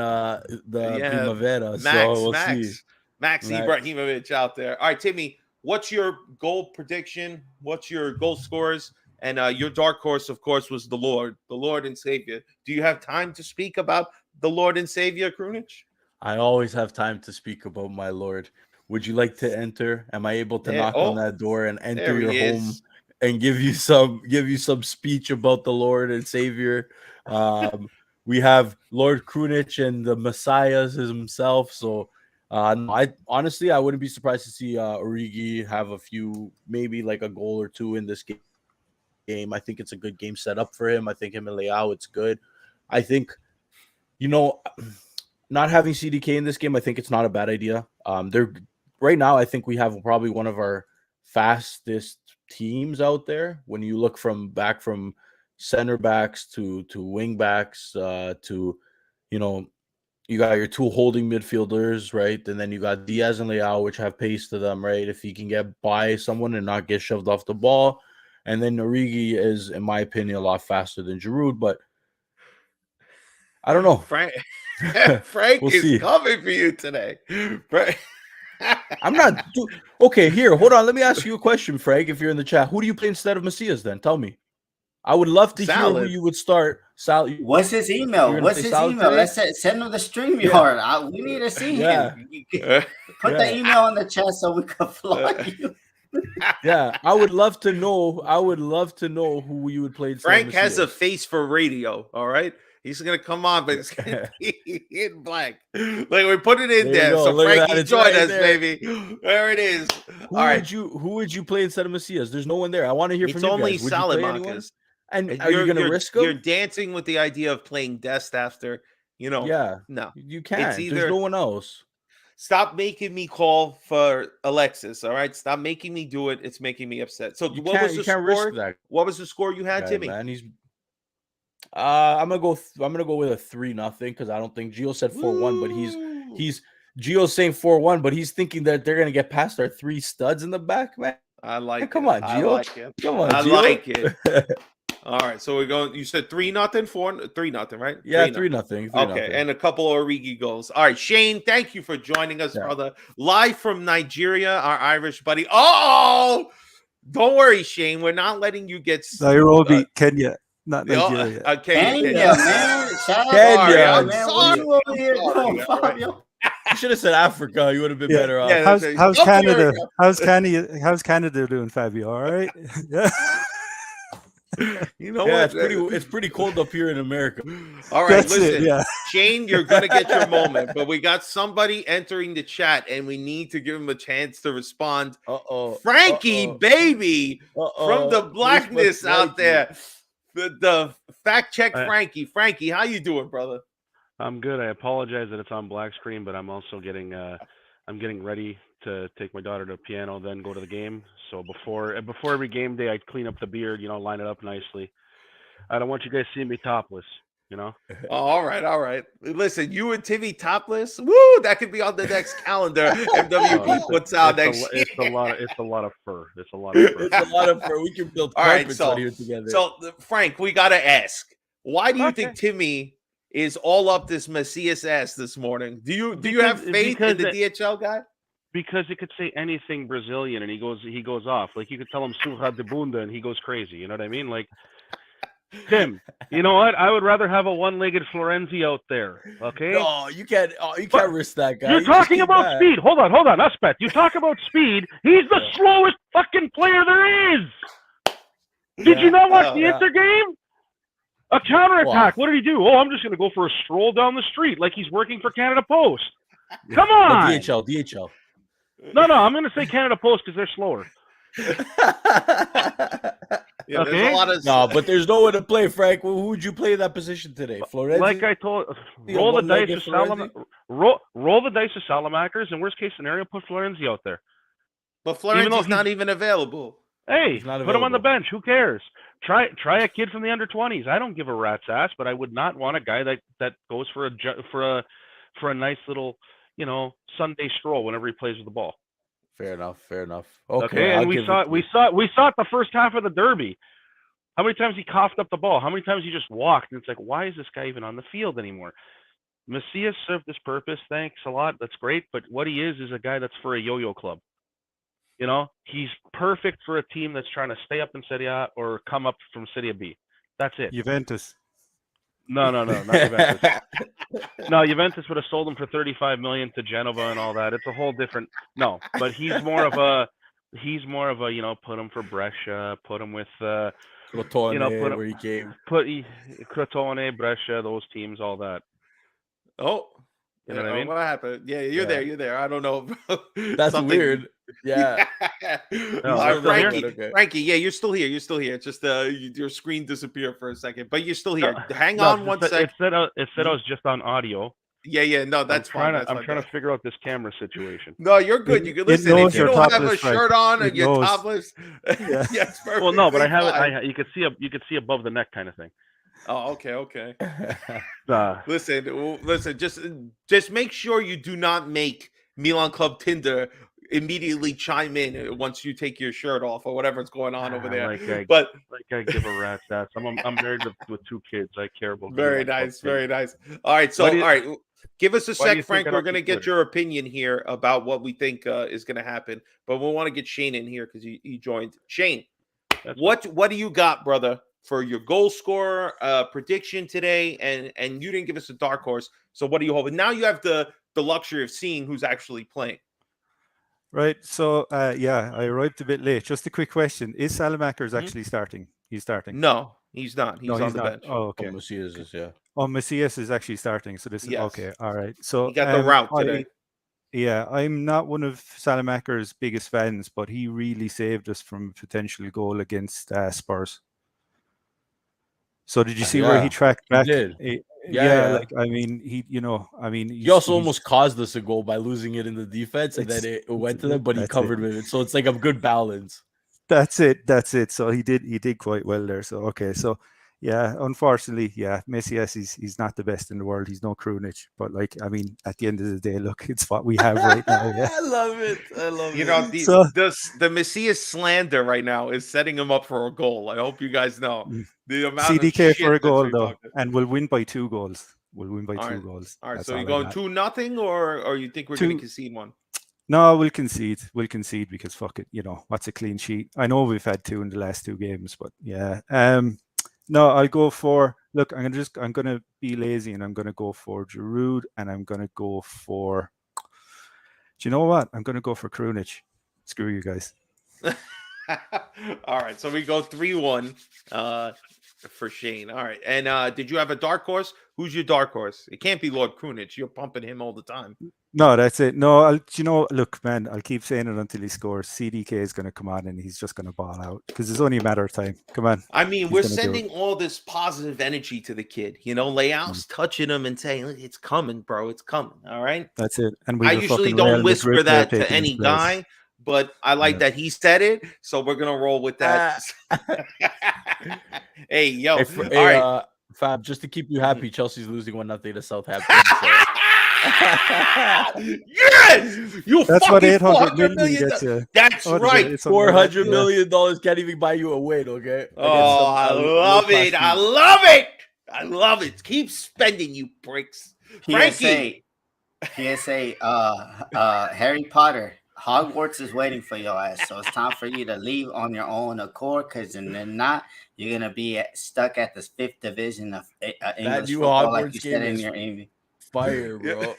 Primavera. Max Ibrahimovic out there. All right, Timmy, what's your goal prediction? What's your goal scores? And your dark horse, of course, was the Lord and Savior. Do you have time to speak about the Lord and Savior, Krunic? I always have time to speak about my Lord. Would you like to enter? Am I able to knock on that door and enter your home and give you some speech about the Lord and Savior? We have Lord Krunic and the Messiah himself. So I honestly, I wouldn't be surprised to see Origi have a few, maybe like a goal or two in this game. I think it's a good game set up for him. I think him and Leao, it's good. I think, not having CDK in this game, I think it's not a bad idea. They're right now, I think we have probably one of our fastest teams out there. When you look from center backs to wing backs to, you got your two holding midfielders, right? And then you got Diaz and Leao, which have pace to them, right? If he can get by someone and not get shoved off the ball. And then Origi is, in my opinion, a lot faster than Giroud, but I don't know. Frank is coming for you today. I'm not. Okay, here, hold on. Let me ask you a question, Frank, if you're in the chat. Who do you play instead of Macias then? Tell me. I would love to hear who you would start. What's his email? Let's send him the StreamYard. We need to see him. Put the email in the chat so we can fly you. Yeah, I would love to know. Who you would play. Frank has a face for radio. All right. He's gonna come on, but it's gonna be in black. Like we put it in there. So Frankie, join us, baby. There it is. Who would you play instead of Macias? There's no one there. I want to hear from you guys. It's only Salamanca's. And are you gonna risk him? You're dancing with the idea of playing Dest after, Yeah. No, you can't. There's no one else. Stop making me call for Alexis. All right, stop making me do it. It's making me upset. So what was the score? What was the score you had, Timmy? Man, I'm gonna go with a 3-0 because I don't think Gio said 4-1, but he's Gio's saying 4-1, but he's thinking that they're gonna get past our 3 studs in the back, man. I like it. Come on, Gio. I like it. Come on, I Gio. like it. All right, so we're going. You said 3-0, 3-0, right? Yeah, 3-0. Okay, and a couple of Origi goals. All right, Shane, thank you for joining us, brother. Live from Nigeria, our Irish buddy. Oh, don't worry, Shane. We're not letting you get Nairobi, Kenya. Not Nigeria. Kenya, man. Kenya. I'm sorry. You should have said Africa. You would have been better off. Yeah, how's Canada? How's Canada doing, Fabio? All right. Yeah. You know what? It's pretty cold up here in America. All right, listen, Shane, you're gonna get your moment, but we got somebody entering the chat, and we need to give him a chance to respond. Frankie, baby, from the blackness out there. The fact check, Frankie. Frankie, how you doing, brother? I'm good. I apologize that it's on black screen, but I'm also getting ready to take my daughter to piano, then go to the game. So before every game day, I clean up the beard, line it up nicely. I don't want you guys seeing me topless, All right. Listen, you and Timmy topless. Woo! That could be on the next calendar. MWP puts out next year. It's a lot of fur. It's a lot of fur. We can build carpets out here together. So, Frank, we gotta ask: why do you think Timmy is all up this Macias ass this morning? Do you have faith in the DHL guy? Because it could say anything Brazilian and he goes off. Like you could tell him Surra de Bunda and he goes crazy. You know what I mean? Like Tim, you know what? I would rather have a one-legged Florenzi out there. Okay? No, you can't risk that guy. You're talking about speed. Hold on, Uspet. You talk about speed. He's the slowest fucking player there is. Did you not watch the Inter game? A counterattack. What did he do? Oh, I'm just gonna go for a stroll down the street like he's working for Canada Post. Come on. DHL. No, I'm going to say Canada Post because they're slower. Yeah, there's a lot of no, but there's no one to play, Frank. Who would you play in that position today? Florenzi? Like I told, roll the dice with roll the dice with Salamakers, and worst case scenario, put Florenzi out there. But Florenzi's not even available. Hey, put him on the bench. Who cares? Try a kid from the under-20s. I don't give a rat's ass, but I would not want a guy that goes for a nice little, Sunday stroll whenever he plays with the ball. Fair enough. Okay, and we saw it the first half of the derby. How many times he coughed up the ball? How many times he just walked? And it's like, why is this guy even on the field anymore? Macias served his purpose. Thanks a lot. That's great. But what he is a guy that's for a yo-yo club. He's perfect for a team that's trying to stay up in Serie A or come up from Serie B. That's it. Juventus. No, not Juventus. No, Juventus would have sold him for 35 million to Genova and all that. It's a whole different. No, but he's more of a put him for Brescia, put him with Crotone, where he came. Crotone, Brescia, those teams, all that. Oh. You know what I mean? What happened? Yeah, you're there. I don't know. That's weird. Yeah. Frankie, yeah, you're still here. It's just your screen disappeared for a second, but you're still here. Hang on one second. It said I was just on audio. Yeah. No, that's fine. I'm trying to figure out this camera situation. No, you're good. You can listen. If you don't have a shirt on and you're topless, yes, perfect. Well, no, but I have it. You could see above the neck kind of thing. Oh, okay. Listen. Just make sure you do not make Milan Club Tinder immediately chime in once you take your shirt off or whatever's going on over there. I give a rat's ass. I'm married with 2 kids. I care about. Very nice. All right, give us a sec, Frank. We're gonna get your opinion here about what we think is gonna happen, but we want to get Shane in here because he joined. Shane, what do you got, brother, for your goal scorer prediction today? And you didn't give us a dark horse, so what are you hoping? Now you have the luxury of seeing who's actually playing. Right. So I arrived a bit late. Just a quick question: is Salamakers actually starting? He's starting. No, he's not. He's on the bench. Oh, okay. Macias is, yeah. Oh, Macias is actually starting. So this is okay. All right. So he got the route today. I'm not one of Salamakers' biggest fans, but he really saved us from a potential goal against Spurs. So did you see where he tracked back? He did. He also almost caused us a goal by losing it in the defense, and then it went to them, but he covered with it. So it's like a good balance. That's it. So he did quite well there. So okay. So yeah, unfortunately, Macias he's not the best in the world. He's no Krunic, but at the end of the day, look, it's what we have right now. Yeah. I love it. The Macias slander right now is setting him up for a goal. I hope you guys know the amount CDK of for a goal though, and we'll win by 2 goals. We'll win by 2 goals. All right. So you're going 2-0, or you think we're going to concede one? No, we'll concede. Because fuck it. What's a clean sheet? I know we've had 2 in the last 2 games, but yeah. No, I'll go for. Look, I'm gonna be lazy, and I'm gonna go for Giroud, and I'm gonna go for. Do you know what? I'm gonna go for Krunic. Screw you guys. All right, so we go 3-1 for Shane. All right, and did you have a dark horse? Who's your dark horse? It can't be Lord Krunic. You're pumping him all the time. No, that's it. No, look, man, I'll keep saying it until he scores. CDK is going to come on and he's just going to ball out because it's only a matter of time. Come on. I mean, we're sending all this positive energy to the kid. Leao's touching him and saying, "It's coming, bro. It's coming." All right. That's it. And I usually don't whisper that to any guy, but I like that he said it, so we're gonna roll with that. Hey, yo. All right. Fab, just to keep you happy, Chelsea's losing 1-0 to Southampton. Yes, that's what 800 million gets you. That's right. $400 million can't even buy you a win. Okay. Oh, I love it. Keep spending, you pricks. Frankie. PSA. Harry Potter. Hogwarts is waiting for your ass, so it's time for you to leave on your own accord. Because then not, you're gonna be stuck at the 5th division of English football, like you said in your English. Fire, bro.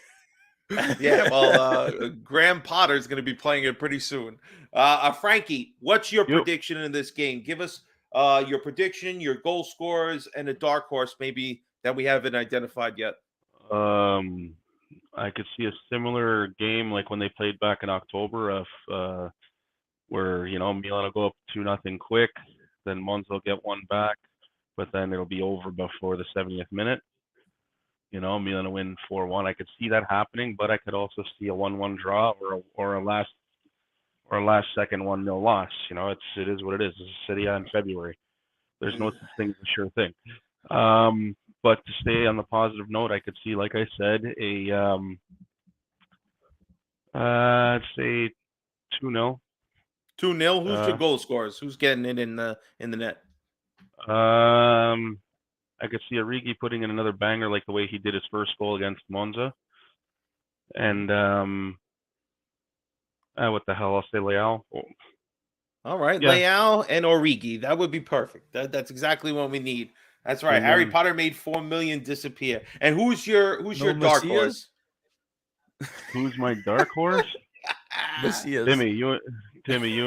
Yeah, well, Graham Potter is going to be playing it pretty soon. Frankie, what's your prediction in this game? Give us your prediction, your goal scorers, and a dark horse maybe that we haven't identified yet. I could see a similar game like when they played back in October of where Milan will go up 2-0 quick, then Monza will get one back, but then it'll be over before the 70th minute. Milan will win 4-1. I could see that happening, but I could also see a 1-1 draw or a last second 1-0 loss. It is what it is. This is Serie A in February. There's no such thing as a sure thing. But to stay on the positive note, I could see, like I said, I'd say 2-0. 2-0. Who's your goal scorers? Who's getting it in the net? I could see Origi putting in another banger like the way he did his first goal against Monza. And what the hell? I'll say Leao. All right, yeah. Leao and Origi. That would be perfect. That's exactly what we need. That's right. Harry Potter made 4 million disappear. And who's your dark horse? Who's my dark horse? Macias. Timmy, you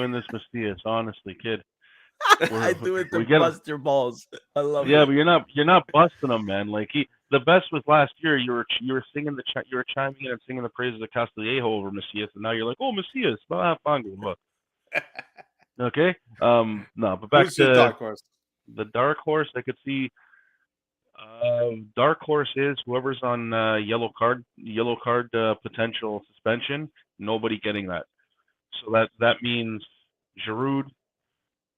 and this Macias, honestly, kid. I do it to bust your balls. I love it. Yeah, but you're not busting them, man. Like the best was last year. You were singing you were chiming in and singing the praises of Castillejo over Macias, and now you're like, oh, Macias, look. Okay. No, but back to the dark horse. The dark horse, I could see. Dark horse is whoever's on yellow card potential suspension. Nobody getting that. So that means Giroud.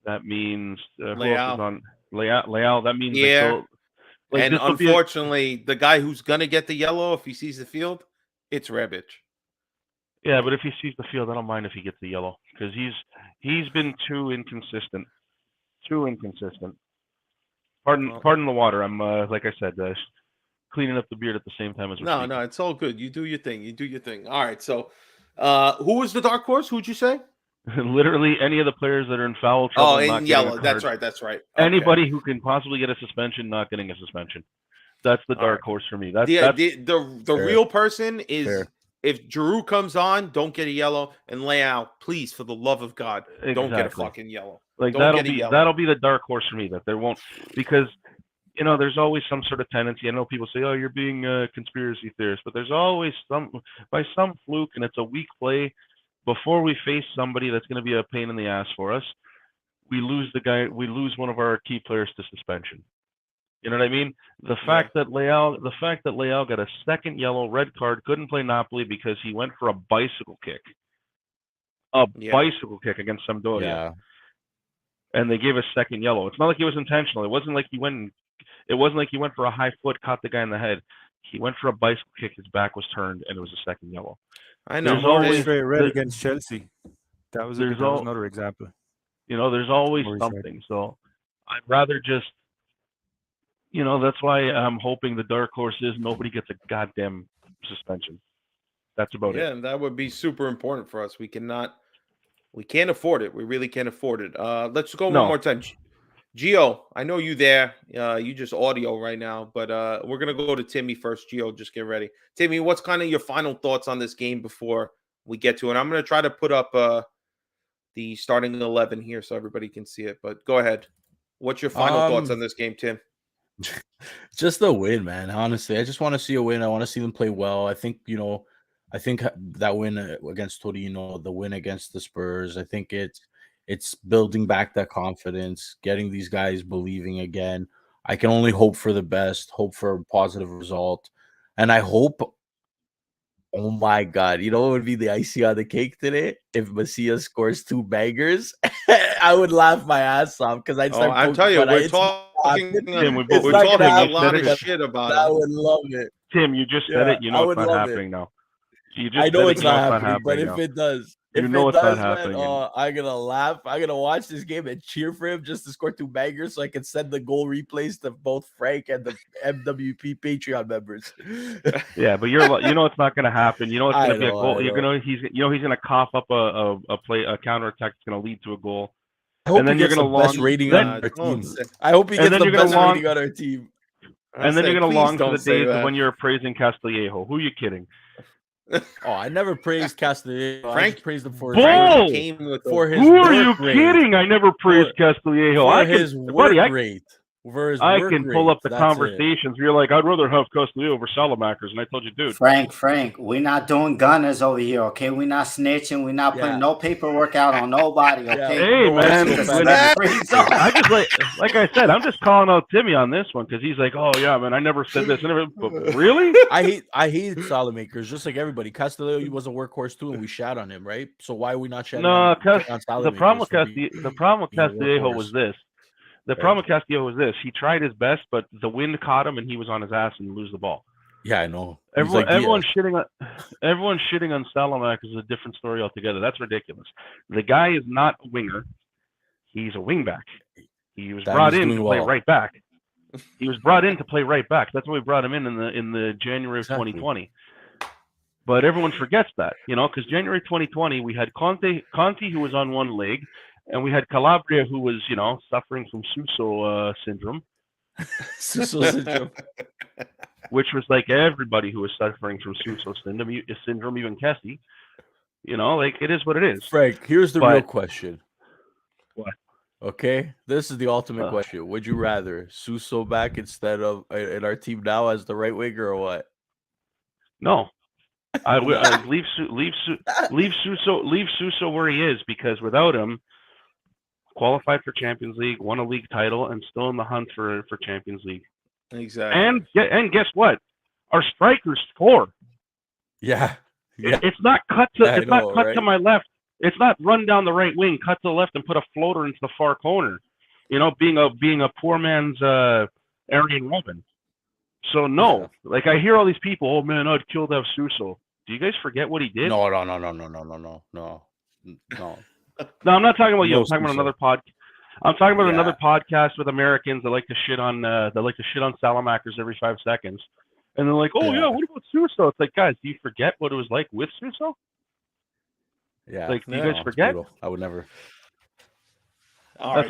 That means who else is on Leao. That means and unfortunately, the guy who's gonna get the yellow if he sees the field, it's Rebic. Yeah, but if he sees the field, I don't mind if he gets the yellow because he's been too inconsistent. Pardon the water. I'm like I said, cleaning up the beard at the same time as we're speaking. No, it's all good. You do your thing. All right. So, who was the dark horse? Who'd you say? Literally any of the players that are in foul trouble. Oh, in yellow. That's right. Okay. Anybody who can possibly get a suspension, not getting a suspension. That's the dark horse for me. That's the real person is if Giroud comes on, don't get a yellow, and Leao, please, for the love of God, don't get a fucking yellow. Like that'll be the dark horse for me that there won't, because there's always some sort of tendency. I know people say, oh, you're being a conspiracy theorist, but there's always by some fluke, and it's a weak play. Before we face somebody that's going to be a pain in the ass for us, we lose one of our key players to suspension. You know what I mean? The fact that Leao got a second yellow, red card, couldn't play Napoli because he went for a bicycle kick. Bicycle kick against Sampdoria. Yeah. And they gave a second yellow. It's not like it was intentional. It wasn't like he went for a high foot, caught the guy in the head. He went for a bicycle kick, his back was turned, and it was a second yellow. I know. There's always straight red against Chelsea. That was another example. There's always something. So I'd rather just, that's why I'm hoping the dark horse is nobody gets a goddamn suspension. That's about it. Yeah, that would be super important for us. We can't afford it. We really can't afford it. Let's go one more time. Gio, I know you there. You just audio right now, but we're going to go to Timmy first. Gio, just get ready. Timmy, what's kind of your final thoughts on this game before we get to it? I'm going to try to put up the starting 11 here so everybody can see it, but go ahead. What's your final thoughts on this game, Tim? Just a win, man. Honestly, I just want to see a win. I want to see them play well. I think, that win against Torino, the win against the Spurs, I think it's building back that confidence, getting these guys believing again. I can only hope for the best, hope for a positive result. And I hope, oh my God, it would be the icing on the cake today? If Macias scores 2 bangers, I would laugh my ass off because I'd start I'm telling you, we're talking a lot of shit about it. I would love it. Tim, you just said it. It's not happening now. I know it's not happening, but if it does, it's not happening. I'm gonna laugh. I'm gonna watch this game and cheer for him just to score 2 bangers, so I can send the goal replays to both Frank and the MWP Patreon members. Yeah, but it's not gonna happen. It's gonna be a goal. He's gonna cough up a counter attack that's gonna lead to a goal. I hope he gets the best rating on our team. I hope he gets the best rating on our team. And then you're gonna long to the days of when you're praising Castillejo. Who are you kidding? I never praised Castillejo. Frank praised him for his his Who are you kidding? I never praised Castillejo. For his work rate. for his I work can pull up rate, the that's conversations. You're like, I'd rather have Castillo over Salamakers, and I told you, dude. Frank, we're not doing gunners over here, okay? We're not snitching. We're not putting no paperwork out on nobody, okay? Hey, man. I just like I said, I'm just calling out Timmy on this one because he's like, oh yeah, man, I never said this. Really? I hate Salamakers just like everybody. Castillo, he was a workhorse too, and we shat on him, right? So why are we not shouting on Salamakers? The problem with Castillo was this. The problem with Castillo was this. He tried his best, but the wind caught him, and he was on his ass and lose the ball. Yeah, I know. Everyone's shitting on Salamakers is a different story altogether. That's ridiculous. The guy is not a winger. He's a wingback. He was brought in to play right back. He was brought in to play right back. That's why we brought him in the January of 2020. But everyone forgets that, because January 2020 we had Conti who was on one leg. And we had Calabria, who was, suffering from Suso syndrome. Suso syndrome. Which was like everybody who was suffering from Suso syndrome, even Kessie. It is what it is. Frank, here's the real question. What? Okay, this is the ultimate question. Would you rather Suso back instead of in our team now as the right winger or what? No. I leave Suso where he is, because without him, qualified for Champions League, won a league title, and still in the hunt for Champions League. Exactly. And guess what? Our striker's 4. Yeah. It's not cut to to my left. It's not run down the right wing, cut to the left, and put a floater into the far corner. Being a poor man's Arjen Robben. So no, I hear all these people. Oh man, I'd kill to have Suso. Do you guys forget what he did? No. No, I'm not talking about you. I'm talking about another I'm talking about another podcast with Americans that like to shit on Salamakers every 5 seconds, and they're like, "Oh yeah, what about Suso?" It's like, guys, do you forget what it was like with Suso? Yeah, do you guys forget? I would never. All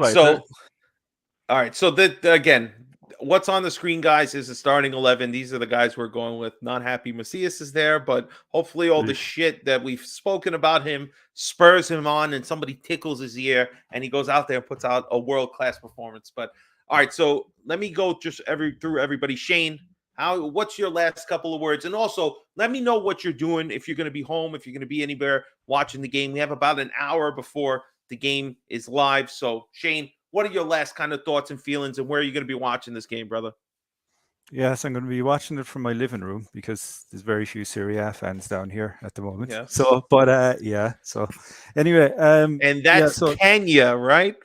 right, so that again, what's on the screen, guys, is the starting 11. These are the guys we're going with. Not happy Macias is there, but hopefully all the shit that we've spoken about him spurs him on, and somebody tickles his ear, and he goes out there and puts out a world-class performance. But all right, so let me go just through everybody. Shane, what's your last couple of words? And also, let me know what you're doing, if you're going to be home, if you're going to be anywhere watching the game. We have about an hour before the game is live. So, Shane, what are your last kind of thoughts and feelings, and where are you going to be watching this game, brother? Yes, I'm going to be watching it from my living room because there's very few Serie A fans down here at the moment. Yeah. So, but yeah. So, anyway, and that's Kenya, right?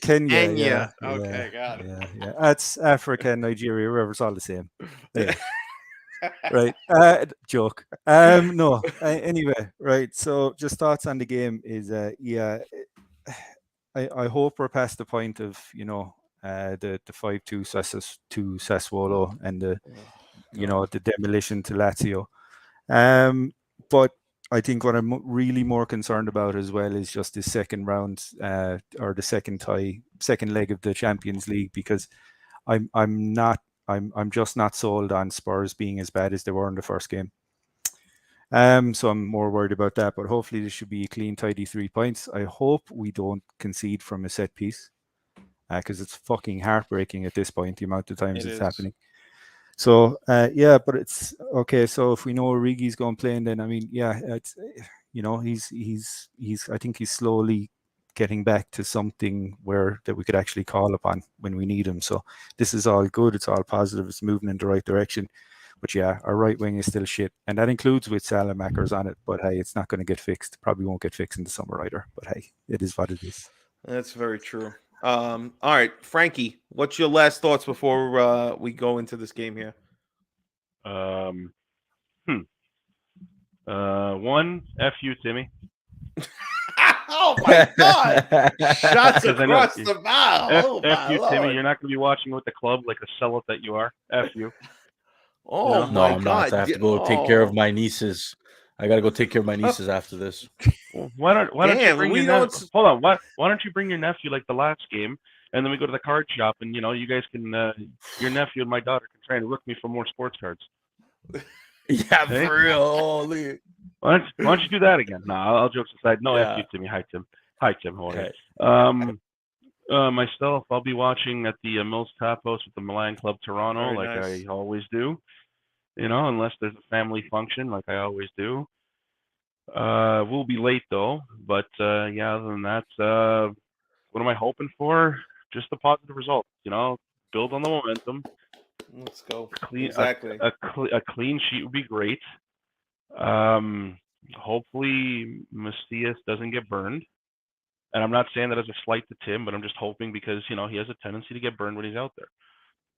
Kenya. Yeah. Okay, got it. Yeah. That's Africa, Nigeria, wherever's all the same. Yeah. Right. Joke. No. Anyway, right. So, just thoughts on the game is, I hope we're past the point of the 5-2 to Sassuolo and the demolition to Lazio. But I think what I'm really more concerned about as well is just the second round or the second leg of the Champions League, because I'm just not sold on Spurs being as bad as they were in the first game. So I'm more worried about that, but hopefully this should be a clean, tidy 3 points. I hope we don't concede from a set piece, because it's fucking heartbreaking at this point, the amount of times it's happening. So but it's okay. So if we know Origi's going playing, then I mean, it's he's I think he's slowly getting back to something that we could actually call upon when we need him. So this is all good. It's all positive. It's moving in the right direction. But yeah, our right wing is still shit, and that includes with Salamakers on it. But hey, it's not going to get fixed. Probably won't get fixed in the summer either. But hey, it is what it is. That's very true. All right, Frankie, what's your last thoughts before we go into this game here? One, F you, Timmy. Oh my God! Shots across the bow. F you, Timmy. You're not going to be watching with the club like a sellout that you are. F you. Oh no, I'm not. I have to go take care of my nieces. I got to go take care of my nieces after this. Why don't you bring your nephew? Hold on. Why don't you bring your nephew like the last game, and then we go to the card shop, and you guys can your nephew and my daughter can try and rook me for more sports cards. Yeah, hey? For real. Holy. Why don't you do that again? No, I'll jokes aside. No, F you, Timmy. Hi, Tim. How are you? Myself, I'll be watching at the Mills Tap House with the Milan Club Toronto, Very like nice. I always do. Unless there's a family function, like I always do. We'll be late though, but yeah. Other than that, what am I hoping for? Just a positive result. Build on the momentum. Let's go. Clean Exactly. a clean sheet would be great. Hopefully Macias doesn't get burned. And I'm not saying that as a slight to Tim, but I'm just hoping because he has a tendency to get burned when he's out there.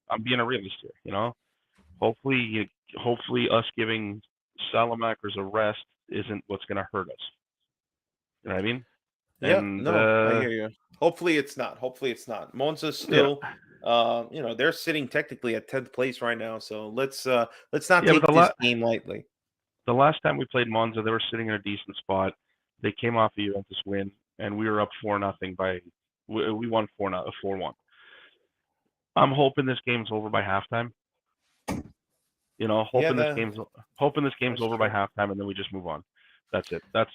I'm being a realist here. Hopefully us giving Salamakers a rest isn't what's going to hurt us. You know what I mean? Yeah, And no, I hear you. Hopefully it's not. Monza's still, they're sitting technically at 10th place right now. So let's not take this game lightly. The last time we played Monza, they were sitting in a decent spot. They came off a Juventus win, and we were up 4-0 we won 4-1. I'm hoping this game's over by halftime. Hoping this game's over by halftime, and then we just move on. That's it. That'd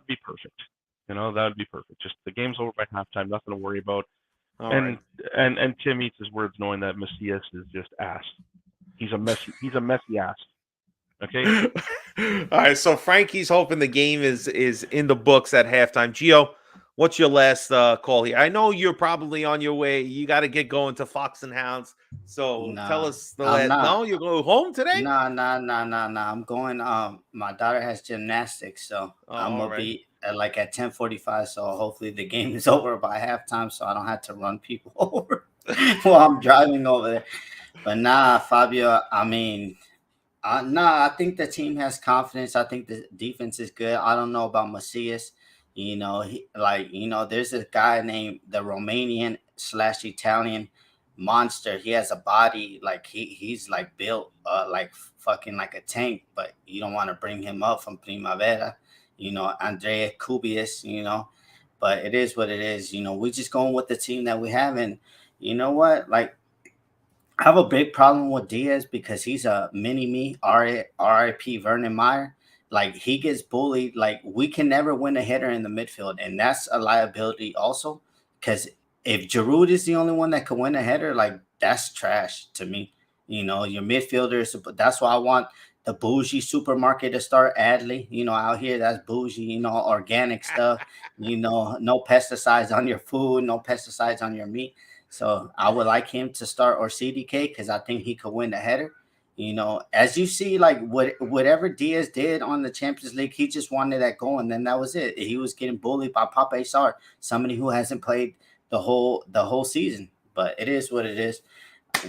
be perfect. That'd be perfect. Just the game's over by halftime, nothing to worry about. And Tim eats his words knowing that Macias is just ass. He's a messy ass. Okay. All right. So Frankie's hoping the game is in the books at halftime. Gio, what's your last call here? I know you're probably on your way. You got to get going to Fox and Hounds. So tell us the last. No, you go home today? No. I'm going. My daughter has gymnastics, so I'm gonna be at 10:45. So hopefully the game is over by halftime, so I don't have to run people over while I'm driving over there. But nah, Fabio. I mean. I think the team has confidence. I think the defense is good. I don't know about Macias. There's a guy named the Romanian/Italian monster. He has a body like he's like built like fucking like a tank, but you don't want to bring him up from Primavera. Andrea Cubius. But it is what it is. We're just going with the team that we have, and you know what, like. I have a big problem with Diaz because he's a mini-me, R.I.P. Vernon Meyer. Like, he gets bullied. Like, we can never win a header in the midfield, and that's a liability also. Because if Giroud is the only one that can win a header, like, that's trash to me. Your midfielders, that's why I want the bougie supermarket to start Adley. Out here, that's bougie, organic stuff. No pesticides on your food, no pesticides on your meat. So I would like him to start or CDK because I think he could win the header. As you see, like whatever Diaz did on the Champions League, he just wanted that goal, and then that was it. He was getting bullied by Pape Sarr, somebody who hasn't played the whole season. But it is what it is.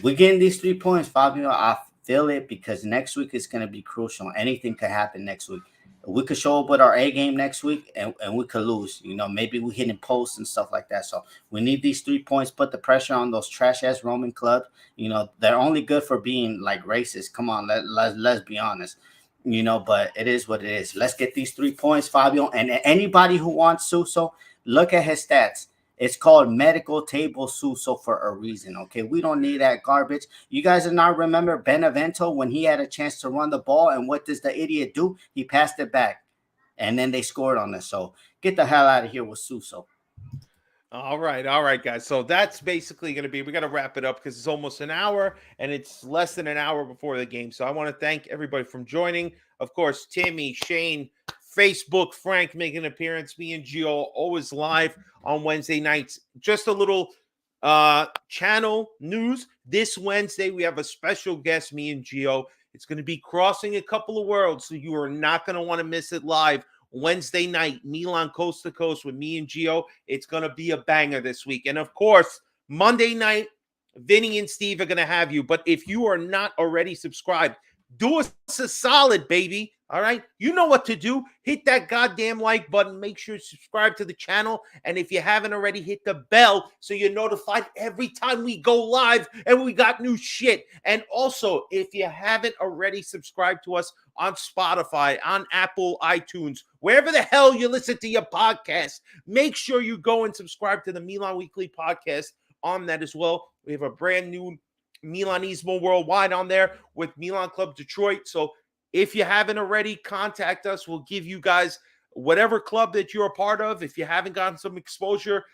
We're getting these 3 points, Fabio. I feel it because next week is going to be crucial. Anything could happen next week. We could show up with our A game next week and we could lose. Maybe we're hitting posts and stuff like that. So we need these 3 points, put the pressure on those trash ass Roman clubs. They're only good for being like racist. Come on, let's be honest. But it is what it is. Let's get these 3 points, Fabio. And anybody who wants Suso, look at his stats. It's called medical table Suso for a reason, okay? We don't need that garbage. You guys are not remember Benevento when he had a chance to run the ball, and what does the idiot do? He passed it back, and then they scored on us. So get the hell out of here with Suso. All right, guys. So that's basically going to be, we got to wrap it up because it's almost an hour and it's less than an hour before the game. So I want to thank everybody from joining. Of course, Timmy, Shane, Facebook, Frank making an appearance. Me and Gio always live on Wednesday nights. Just a little channel news. This Wednesday, we have a special guest, me and Gio. It's going to be crossing a couple of worlds, so you are not going to want to miss it live. Wednesday night, Milan coast to coast with me and Gio. It's going to be a banger this week. And of course, Monday night, Vinny and Steve are going to have you. But if you are not already subscribed, do us a solid, baby. All right? You know what to do. Hit that goddamn like button. Make sure you subscribe to the channel. And if you haven't already, hit the bell so you're notified every time we go live and we got new shit. And also, if you haven't already subscribed to us on Spotify, on Apple, iTunes, wherever the hell you listen to your podcast, make sure you go and subscribe to the Milan Weekly Podcast on that as well. We have a brand new Milanismo Worldwide on there with Milan Club Detroit. So if you haven't already, contact us. We'll give you guys whatever club that you're a part of. If you haven't gotten some exposure,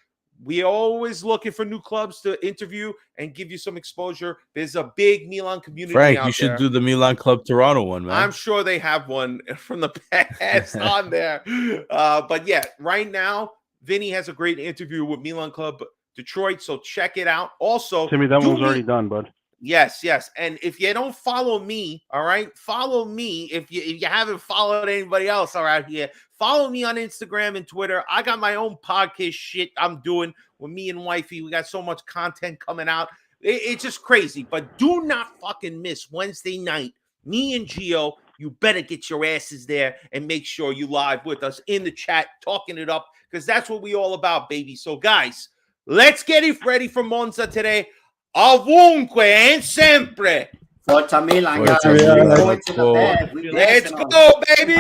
We are always looking for new clubs to interview and give you some exposure. There's a big Milan community Frank, out you should there. do the Milan Club Toronto one, man. I'm sure they have one from the past on there. But yeah, right now, Vinny has a great interview with Milan Club Detroit, so check it out. Also, Timmy, that one's already done, bud. Yes, yes. And if you don't follow me, all right, follow me. If you haven't followed anybody else around here, follow me on Instagram and Twitter. I got my own podcast shit I'm doing with me and wifey. We got so much content coming out. It's just crazy. But do not fucking miss Wednesday night. Me and Gio, you better get your asses there and make sure you live with us in the chat, talking it up, because that's what we all about, baby. So, guys, let's get it ready for Monza today. Ovunque and sempre. Forza Milan, guys. Forza Milan. Going to the bed. Let's go, baby.